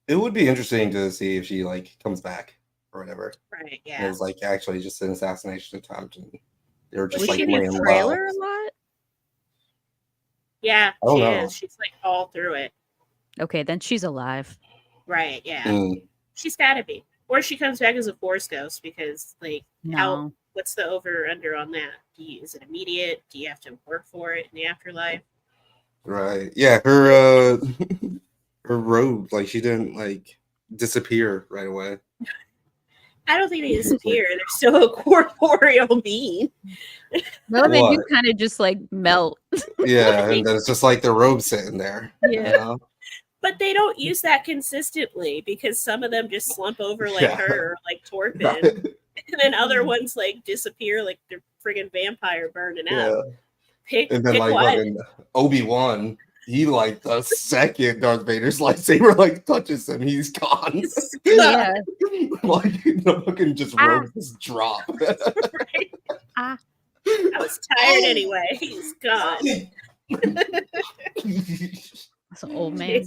it would be interesting to see if she like comes back or whatever. Right. Yeah. It was like actually just an assassination attempt, and they were just was like she in the trailer a lot. Yeah, she is. She's like all through it. Okay, then she's alive. Right. Yeah. She's got to be, or she comes back as a Force ghost because like how. What's the over under on that? Is it immediate? Do you have to work for it in the afterlife? Right. Yeah. Her her robe, like she didn't like disappear right away. I don't think they disappear. They're still a corporeal being. No, they do kind of just like melt. Yeah, and then it's just like the robe sitting there. Yeah. You know? But they don't use that consistently because some of them just slump over like her, or like Torpin. And then other ones like disappear like they're friggin' vampire burning up. And then like Obi-Wan, he like the second Darth Vader's lightsaber like touches him, he's gone. Yeah. Like the fucking just robes just drop. Right. I was tired anyway. He's gone. That's an old man.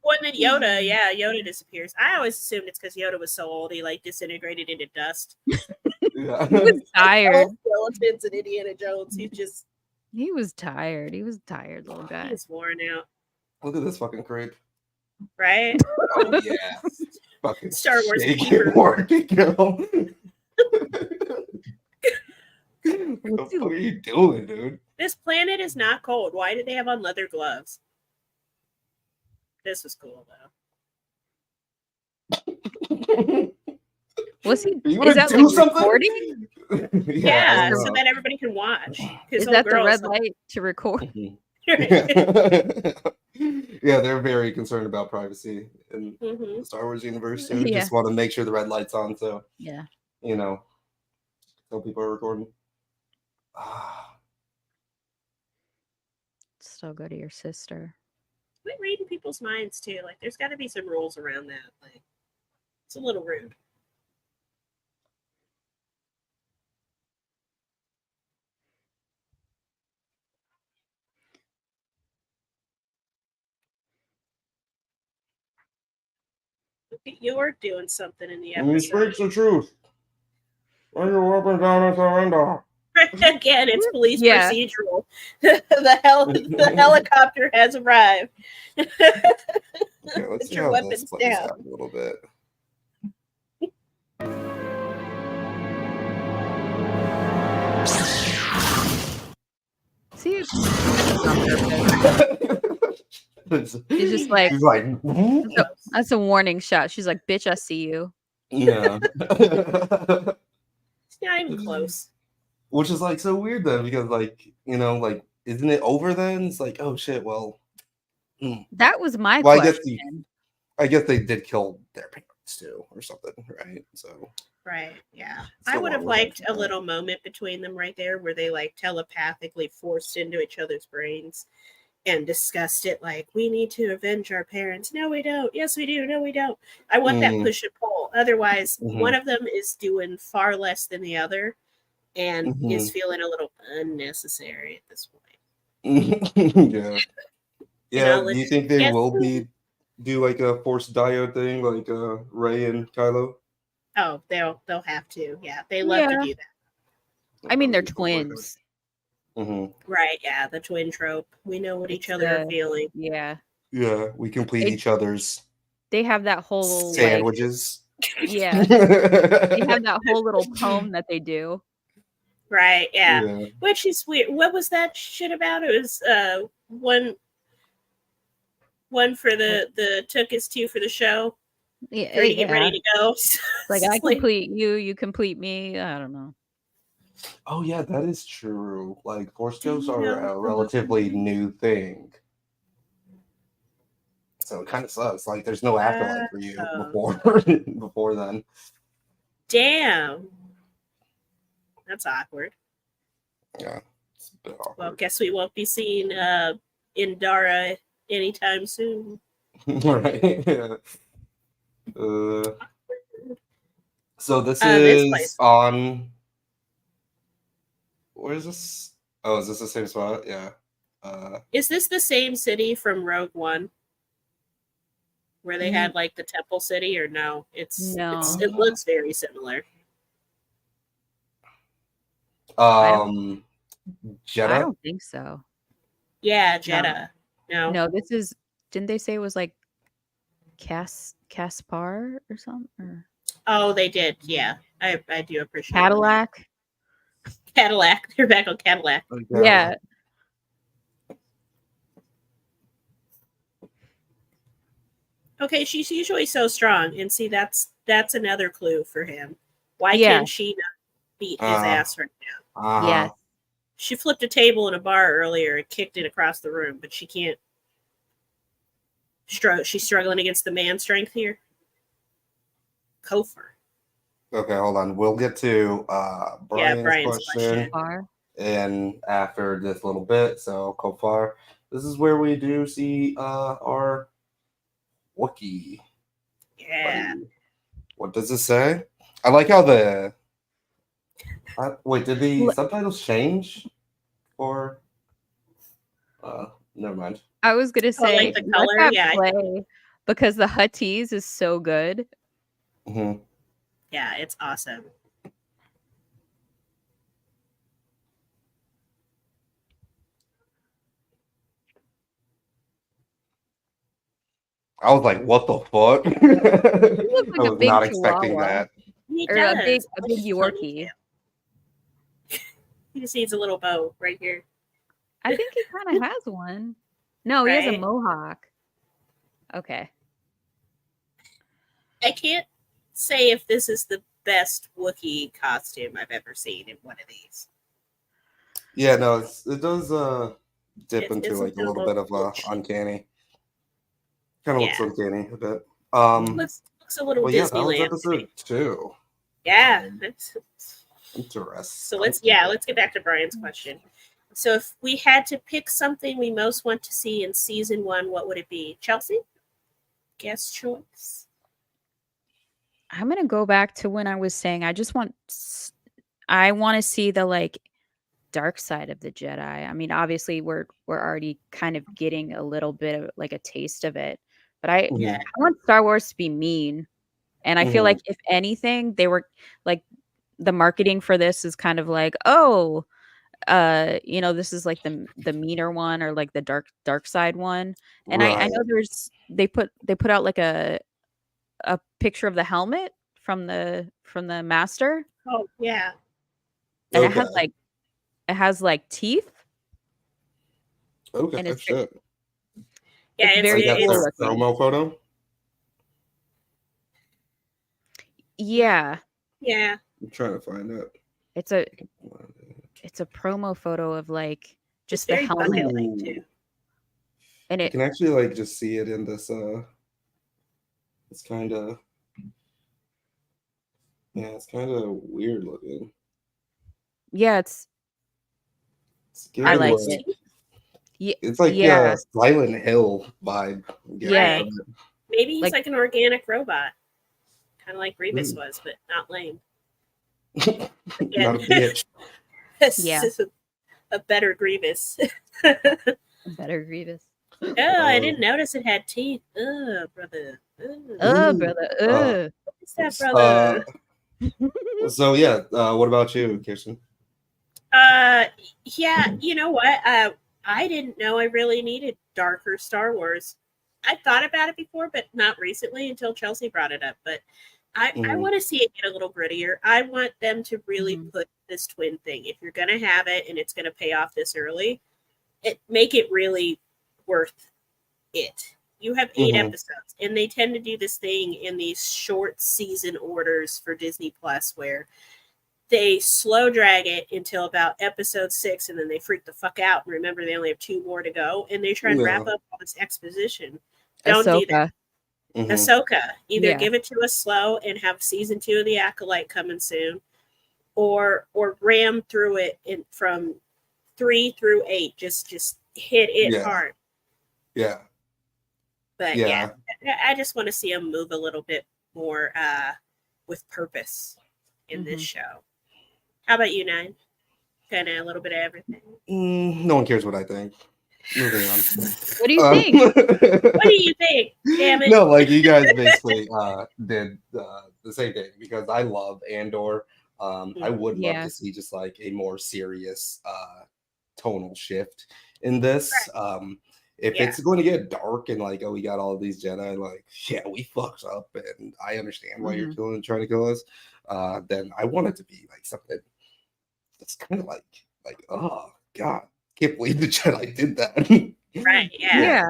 Well, then Yoda disappears. I always assumed it's because Yoda was so old he like disintegrated into dust. Yeah. He was tired. Skeletons and Indiana Jones. He was tired. He was tired, little guy. He was worn out. Look at this fucking creep. Right? Oh yeah. Fucking Star Wars keeper. Working, girl. What the fuck are you doing, dude? This planet is not cold. Why did they have on leather gloves? This was cool though. Was he? Is that like recording? Yeah, so that everybody can watch. Is that the red light to record? Yeah, they're very concerned about privacy in the Star Wars universe. So they just want to make sure the red light's on. So you know, so people are recording. Still go to your sister. Quit reading people's minds too. Like, there's got to be some rules around that. Like, it's a little rude. You're doing something in the episode. You speak the truth. When your weapon down and surrender. Again, it's police Yeah. procedural. The helicopter has arrived. Okay, let's Put see your how this weapons plays down. out a little bit. See, she's just like, she's like, that's a warning shot. She's like, bitch, I see you. yeah. It's not even close. Which is like so weird then, because like, you know, like, isn't it over then? It's like, oh shit, well. That was my Well, question. I guess they did kill their parents too, or something, right? So Right, yeah. So I would have what was liked that? a little moment between them right there where they like telepathically forced into each other's brains and discussed it like, we need to avenge our parents. No, we don't. Yes, we do. No, we don't. I want that push and pull. Otherwise, one of them is doing far less than the other and is feeling a little unnecessary at this point. Yeah. You know, Do you let's think they get will through. do like a forced diode thing like Rey and Kylo? Oh, they'll have to. Yeah, they love to do that. I mean, they're twins. Right, yeah, the twin trope. We know what each other are feeling. Yeah. Yeah, we complete each other's They have that whole sandwiches. Like, yeah. They have that whole little poem that they do. Right, yeah. Which is weird. What was that shit about? It was one for the took is two for the show. Yeah, for you to get ready to go. Like I complete you, you complete me. I don't know. Oh yeah, that is true. Like Force Ghosts are a relatively new thing. So it kind of sucks. Like there's no afterlife for you before then. Damn. That's awkward. Yeah. It's a bit awkward. Well, guess we won't be seeing Indara anytime soon. Right. Yeah. So this is on. Where is this? Oh, is this the same spot? Yeah. Is this the same city from Rogue One, where they had like the temple city, or no? It looks very similar. Jeddah? I don't think so. Yeah, Jeddah. No, this is. Didn't they say it was like Caspar or something? Or? Oh, they did. Yeah, I do appreciate Cadillac. Cadillac. They're back on Cadillac. Yeah. Okay, she's usually so strong, and see that's another clue for him. Why can't she not beat his ass right now? Yeah. She flipped a table in a bar earlier and kicked it across the room, but she can't. She's struggling against the man strength here. Kofor. Okay, hold on. We'll get to Brian's question. And after this little bit, so Kofar, this is where we do see our Wookiee. Yeah. Buddy. What does it say? I like how the wait, did the subtitles change? Or never mind. I was gonna say like the color, play, because the Huttese is so good. Mm-hmm. Yeah, it's awesome. I was like, what the fuck? Like I was not expecting that. Or a big Yorkie. He just needs a little bow right here. I think he kind of has one. No, he has a mohawk. Okay. I can't say if this is the best Wookiee costume I've ever seen in one of these. Yeah, no, it does dip into like a little bit of uncanny. Kind of looks uncanny a bit. Looks a little Disneyland. Yeah, that was episode 2. Yeah, that's interesting. So let's get back to Brian's question. So if we had to pick something we most want to see in season 1, what would it be? Chelsea? Guest choice. I'm gonna go back to when I was saying I want to see the like dark side of the Jedi. I mean, obviously we're already kind of getting a little bit of like a taste of it, but I want Star Wars to be mean, and I feel like if anything, they were like the marketing for this is kind of like, oh, this is like the meaner one, or like the dark side one. And I know they put out like a picture of the helmet from the master. Oh yeah. And it has like teeth. Okay, and it's shit. Yeah, it's very cool looking. Promo photo. Yeah. Yeah. I'm trying to find it. It's a promo photo of like just it's the helmet. Too. And you can actually like just see it in this it's kind of weird looking. Yeah, it's I like it. Yeah, it's like a Silent Hill vibe. Yeah. Maybe he's like an organic robot. Kind of like Grievous was, but not lame. Not a bitch. Yeah. A better Grievous. A better Grievous. Oh, I didn't notice it had teeth. Oh, brother. Oh, brother. What's that, brother? So yeah, what about you, Kirsten? Yeah, you know what? I didn't know I really needed darker Star Wars. I thought about it before, but not recently until Chelsea brought it up. But I want to see it get a little grittier. I want them to really put this twin thing. If you're going to have it and it's going to pay off this early, make it really worth it. You have 8 episodes, and they tend to do this thing in these short season orders for Disney Plus where they slow drag it until about episode 6, and then they freak the fuck out and remember they only have 2 more to go, and they try and wrap up all this exposition. Don't do that. Ahsoka. Either give it to us slow and have season 2 of the Acolyte coming soon, or ram through it from 3 through 8. Just hit it hard. Yeah. But yeah, I just want to see them move a little bit more with purpose in this show. How about you, Nine? Kind of a little bit of everything. No one cares what I think. Moving on. What do you think? What do you think? Damn it. No, like you guys basically did the same thing because I love Andor. I would love to see just like a more serious tonal shift in this. If it's going to get dark and like, oh, we got all of these Jedi, like, yeah, we fucked up, and I understand why you're trying to kill us. Then I want it to be like something that's kind of like, oh god, can't believe the Jedi did that. Right? Yeah.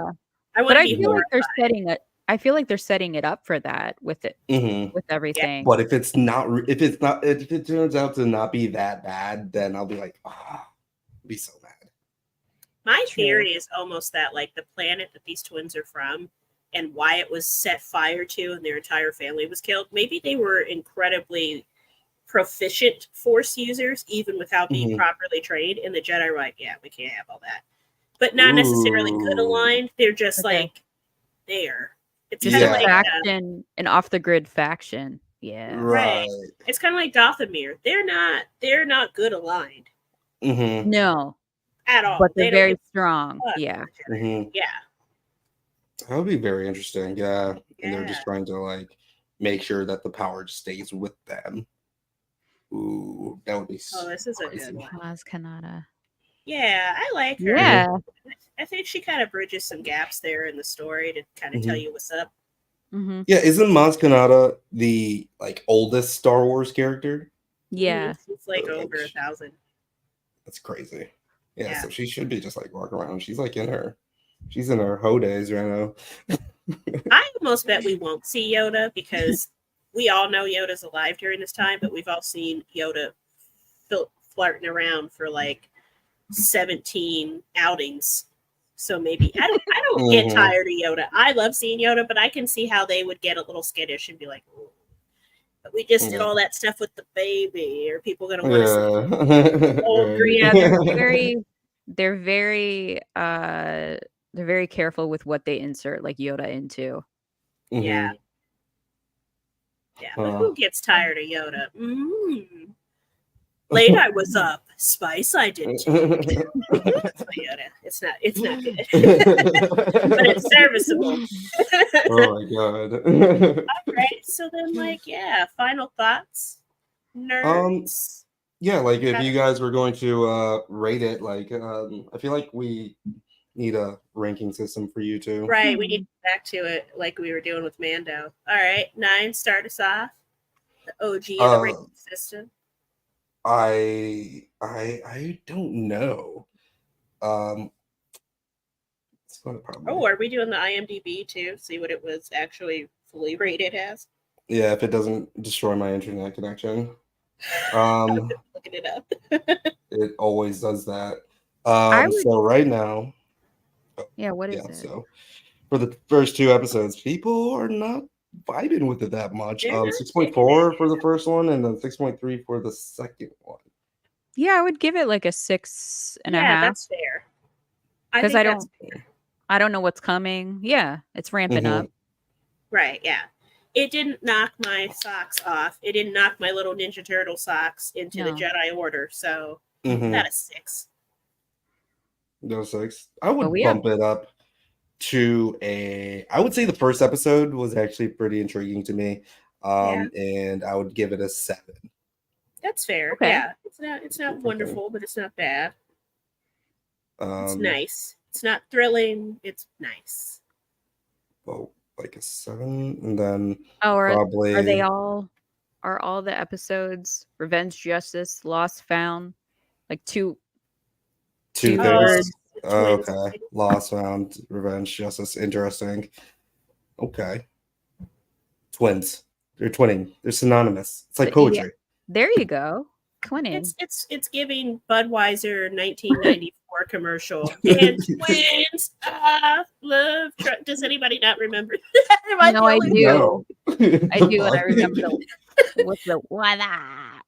But I feel like they're setting it. I feel like they're setting it up for that with it, with everything. But if it turns out to not be that bad, then I'll be like, I'll be so mad. My theory is almost that like the planet that these twins are from and why it was set fire to and their entire family was killed. Maybe they were incredibly proficient Force users, even without being properly trained. And the Jedi were like, yeah, we can't have all that. But not necessarily good aligned. They're just like there. It's just kind of like faction, an off the grid faction. Yeah. Right. It's kind of like Dathomir. They're not good aligned. No. At all. But they're very strong. Yeah. Yeah. That would be very interesting. Yeah. And they're just trying to like make sure that the power just stays with them. Ooh, that would be this is a good one. Maz Kanata. Yeah, I like her. Yeah. I think she kind of bridges some gaps there in the story to kind of tell you what's up. Yeah, isn't Maz Kanata the like oldest Star Wars character? Yeah. It's like over 1,000. That's crazy. Yeah, so she should be just like walking around. She's in her ho days right now. I almost bet we won't see Yoda because we all know Yoda's alive during this time, but we've all seen Yoda flirting around for like 17 outings. So maybe I don't get tired of Yoda. I love seeing Yoda, but I can see how they would get a little skittish and be like, oh, but we just did all that stuff with the baby. Are people gonna want to see old green? Yeah, they're very careful with what they insert like Yoda into. Yeah. But who gets tired of Yoda? Late I was up. Spice I didn't take. Yoda. It's not good. But it's serviceable. Oh my god. All right. So then final thoughts. nerds? Yeah, like if you guys were going to rate it, like I feel like we need a ranking system for you too. Right, we need to get back to it like we were doing with Mando. All right, 9, start us off. The OG of the ranking system. I don't know. Are we doing the IMDb too? See what it was actually fully rated as? Yeah, if it doesn't destroy my internet connection. Looking it up. It always does that. So right now. Yeah, what is it? So for the first 2 episodes, people are not vibing with it that much. 6.4 for the first one, and then 6.3 for the second one. Yeah, I would give it like a 6.5. Yeah, that's fair. Because I don't know what's coming. Yeah, it's ramping up. Right, yeah. It didn't knock my socks off. It didn't knock my little Ninja Turtle socks into the Jedi Order. So not a 6. No 6. I would bump it up to I would say the first episode was actually pretty intriguing to me. And I would give it a 7. That's fair. Okay. Yeah. It's not wonderful, but it's not bad. It's nice. It's not thrilling. It's nice. Well, like a 7, and then probably are all the episodes Revenge, Justice, Lost, Found, like two things? Okay. Lost, Found, Revenge, Justice. Interesting. Okay. Twins. They're twinning. They're synonymous. It's like poetry. Yeah. There you go. Twinning. It's giving Budweiser 1994 commercial. And twins. Love. Does anybody not remember that? I do. No. I do, and I remember what's the what? I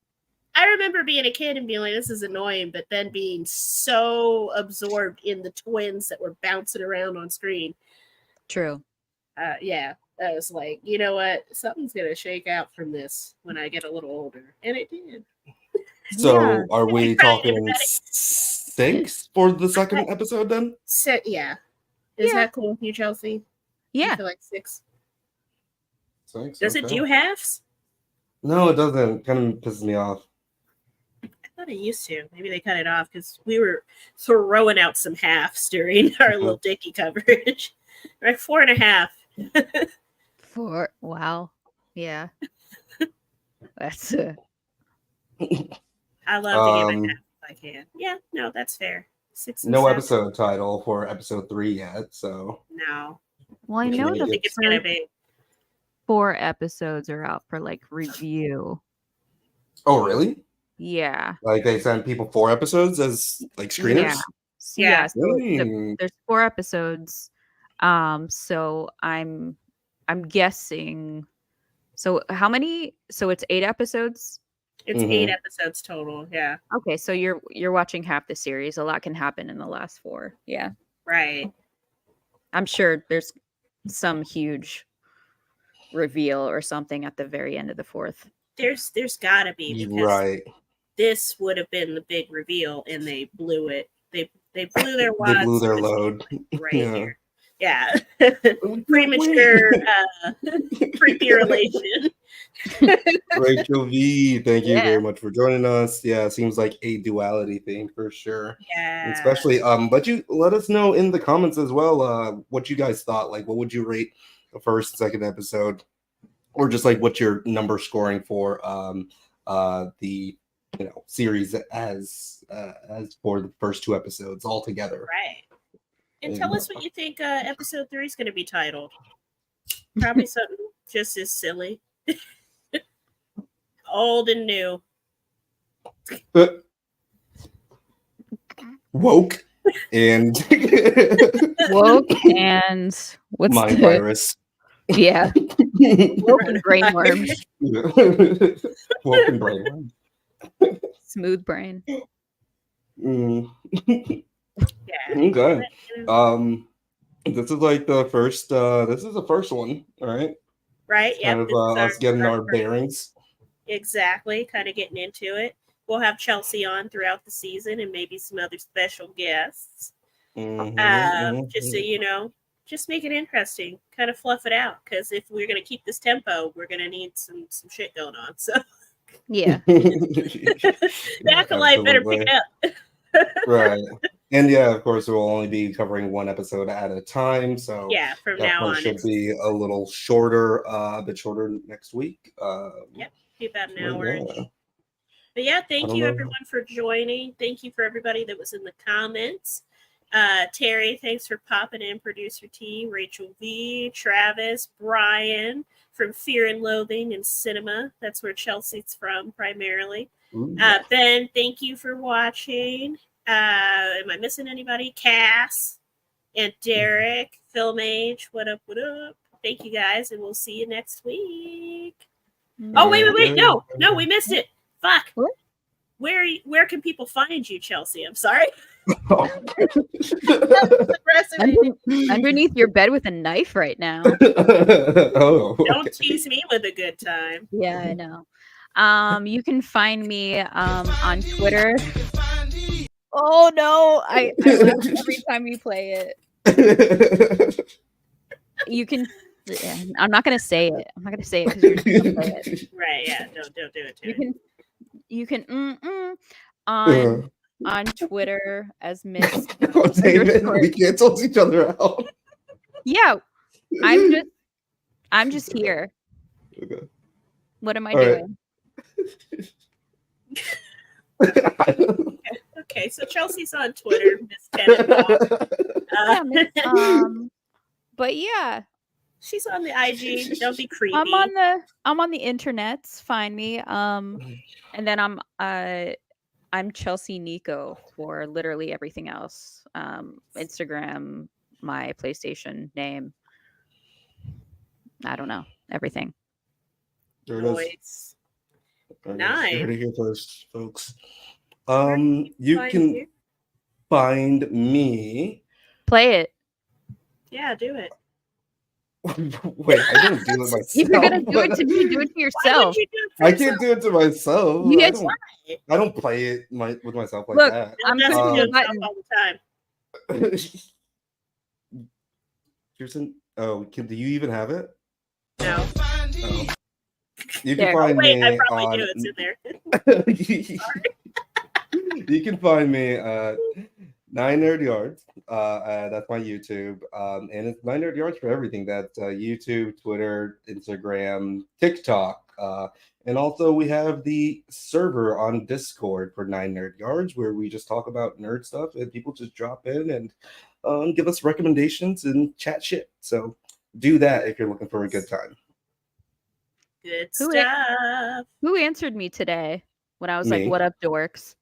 remember being a kid and being like, "This is annoying," but then being so absorbed in the twins that were bouncing around on screen. True. Yeah. I was like, you know what? Something's gonna shake out from this when I get a little older, and it did. So, are we talking 6 for the second episode then? Yeah. Is that cool with you, Chelsea? Yeah. I feel like 6. 6. Does it do halves? No, it doesn't. Kind of pisses me off. I thought it used to. Maybe they cut it off because we were throwing out some halves during our little Dickie coverage. Right, 4.5. 4. Wow. Yeah. That's I love to give it half if I can. Yeah, no, that's fair. 6 and no 7. episode title for episode 3 yet, so no. Well, I know think it's gonna be 4 episodes are out for like review. Oh, really? Yeah. Like they send people 4 episodes as like screeners? Yeah. So there's 4 episodes. So I'm guessing. So how many? So it's 8 episodes. It's 8 episodes total. Yeah. Okay, so you're watching half the series. A lot can happen in the last 4. Yeah. Right. I'm sure there's some huge reveal or something at the very end of the 4th. There's gotta be, because this would have been the big reveal and they blew it. They blew their wads. They blew their load. Right here. Yeah. Premature pre-relation. Rachel V, thank you very much for joining us. Yeah, it seems like a duality thing for sure. Yeah. Especially but you let us know in the comments as well what you guys thought. Like, what would you rate the first, second episode, or just like what's your number scoring for the series as for the first 2 episodes all together. Right. And tell us what you think episode 3 is going to be titled. Probably something just as silly. Old and new. Woke and what's mind virus. Yeah. Woke and brain worms. Woke and brain worms. Smooth brain. Yeah. Okay. This is like the first this is the first one, all right? Right. Yeah. Kind of us getting our bearings. Exactly. Kind of getting into it. We'll have Chelsea on throughout the season and maybe some other special guests. Just so you know, just make it interesting. Kind of fluff it out, because if we're gonna keep this tempo, we're gonna need some shit going on. So Yeah. The Acolyte better pick it up. Right. And yeah, of course, we'll only be covering one episode at a time. So yeah, from that now one on, should be a little shorter, a bit shorter next week. Yep, be about an hour. Yeah. But yeah, thank you know. everyone for joining. Thank you for everybody that was in the comments. Terry, thanks for popping in. Producer T, Rachel V, Travis, Brian from Fear and Loathing and Cinema. That's where Chelsea's from primarily. Ben, thank you for watching. Am I missing anybody? Cass and Derek, Film Age. What up? What up? Thank you guys, and we'll see you next week. Oh, wait. No, we missed it. Fuck. What? Where can people find you, Chelsea? I'm sorry. Underneath your bed with a knife right now. Don't tease me with a good time. Yeah, I know. You can find me on Twitter. Oh no, I laugh every time you play it. You can. Yeah, I'm not gonna say it. I'm not gonna say it because you're just gonna play it. Right? Yeah. Don't do it. You can on Twitter as Miss. Oh, David, we canceled each other out. Yeah, I'm just here. Okay. What am I doing? Okay, so Chelsea's on Twitter, Miss Tenenbaum. But yeah, she's on the IG. Don't be creepy. I'm on the internets. Find me. And then I'm Chelsea Nico for literally everything else. Instagram, my PlayStation name. I don't know, everything. There it is. Nice. You heard it here first, folks. You can find me. Play it. Yeah, do it. Wait, I don't do it myself. If you're gonna do it to me, do it to yourself. You do it I can't do it to myself. You I don't play it with myself like Look, that. I'm just all the time. Kirsten, do you even have it? No. Oh. You can find me. I probably do. It's in there. You can find me at 9 Nerd Yards. That's my YouTube. And it's 9 Nerd Yards for everything. That's YouTube, Twitter, Instagram, TikTok. And also we have the server on Discord for 9 Nerd Yards where we just talk about nerd stuff and people just drop in and give us recommendations and chat shit. So do that if you're looking for a good time. Good stuff. Who answered me today when I was like, "What up, dorks?"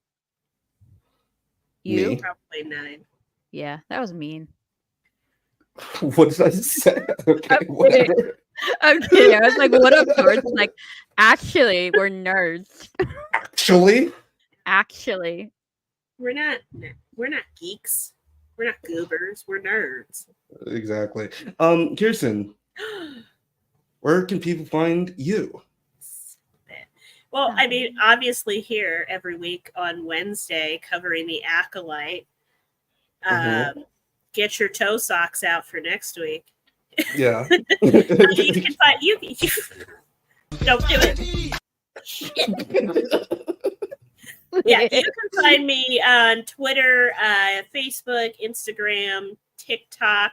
You? Me? Probably 9. Yeah, that was mean. What did I say? Okay, whatever. I'm kidding. I was like, "What up, dorks?" Like, actually, we're nerds. Actually, we're not geeks. We're not goobers. We're nerds. Exactly. Kirsten, where can people find you? Well, I mean, obviously here every week on Wednesday covering the Acolyte. Get your toe socks out for next week. Yeah. You can find you. Don't do it. Yeah, you can find me on Twitter, Facebook, Instagram, TikTok.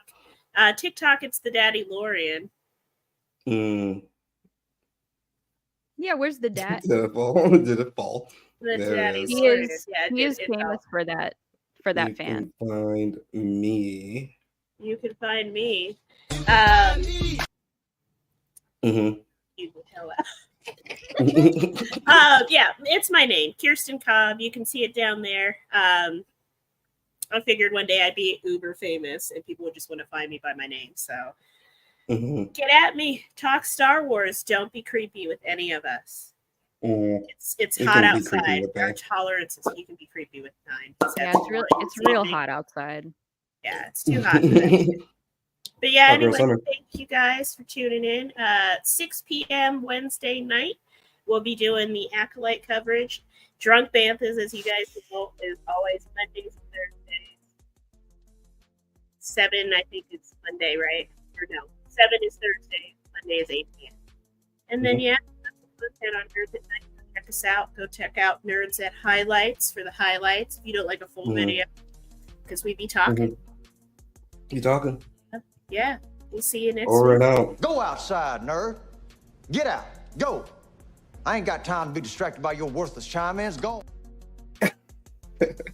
TikTok, it's the Daddy Lorian. Yeah, where's the dad? Did it fall? The Daddy He Lorian. is famous for that. For that you fan. Can find me. You can find me. You can tell that. Yeah, it's my name, Kirsten Cobb. You can see it down there. I figured one day I'd be uber famous and people would just want to find me by my name. So get at me. Talk Star Wars. Don't be creepy with any of us. It's hot outside. Our tolerance is you can be creepy with 9. Yeah, it's real hot outside. Yeah, it's too hot. But yeah, anyway, thank you guys for tuning in. 6 p.m. Wednesday night, we'll be doing the Acolyte coverage. Drunk Banthas, as you guys know, is always Mondays and Thursdays. 7, I think it's Monday, right? Or no, 7 is Thursday. Monday is 8 p.m. And then, yeah, that's the content on Earth at Night. Check us out, go check out Nerds at Highlights for the highlights if you don't like a full video, because we be talking. You talking? Yeah. We'll see you next Over week. and out. Go outside, nerd. Get out. Go. I ain't got time to be distracted by your worthless chime-ins. Go.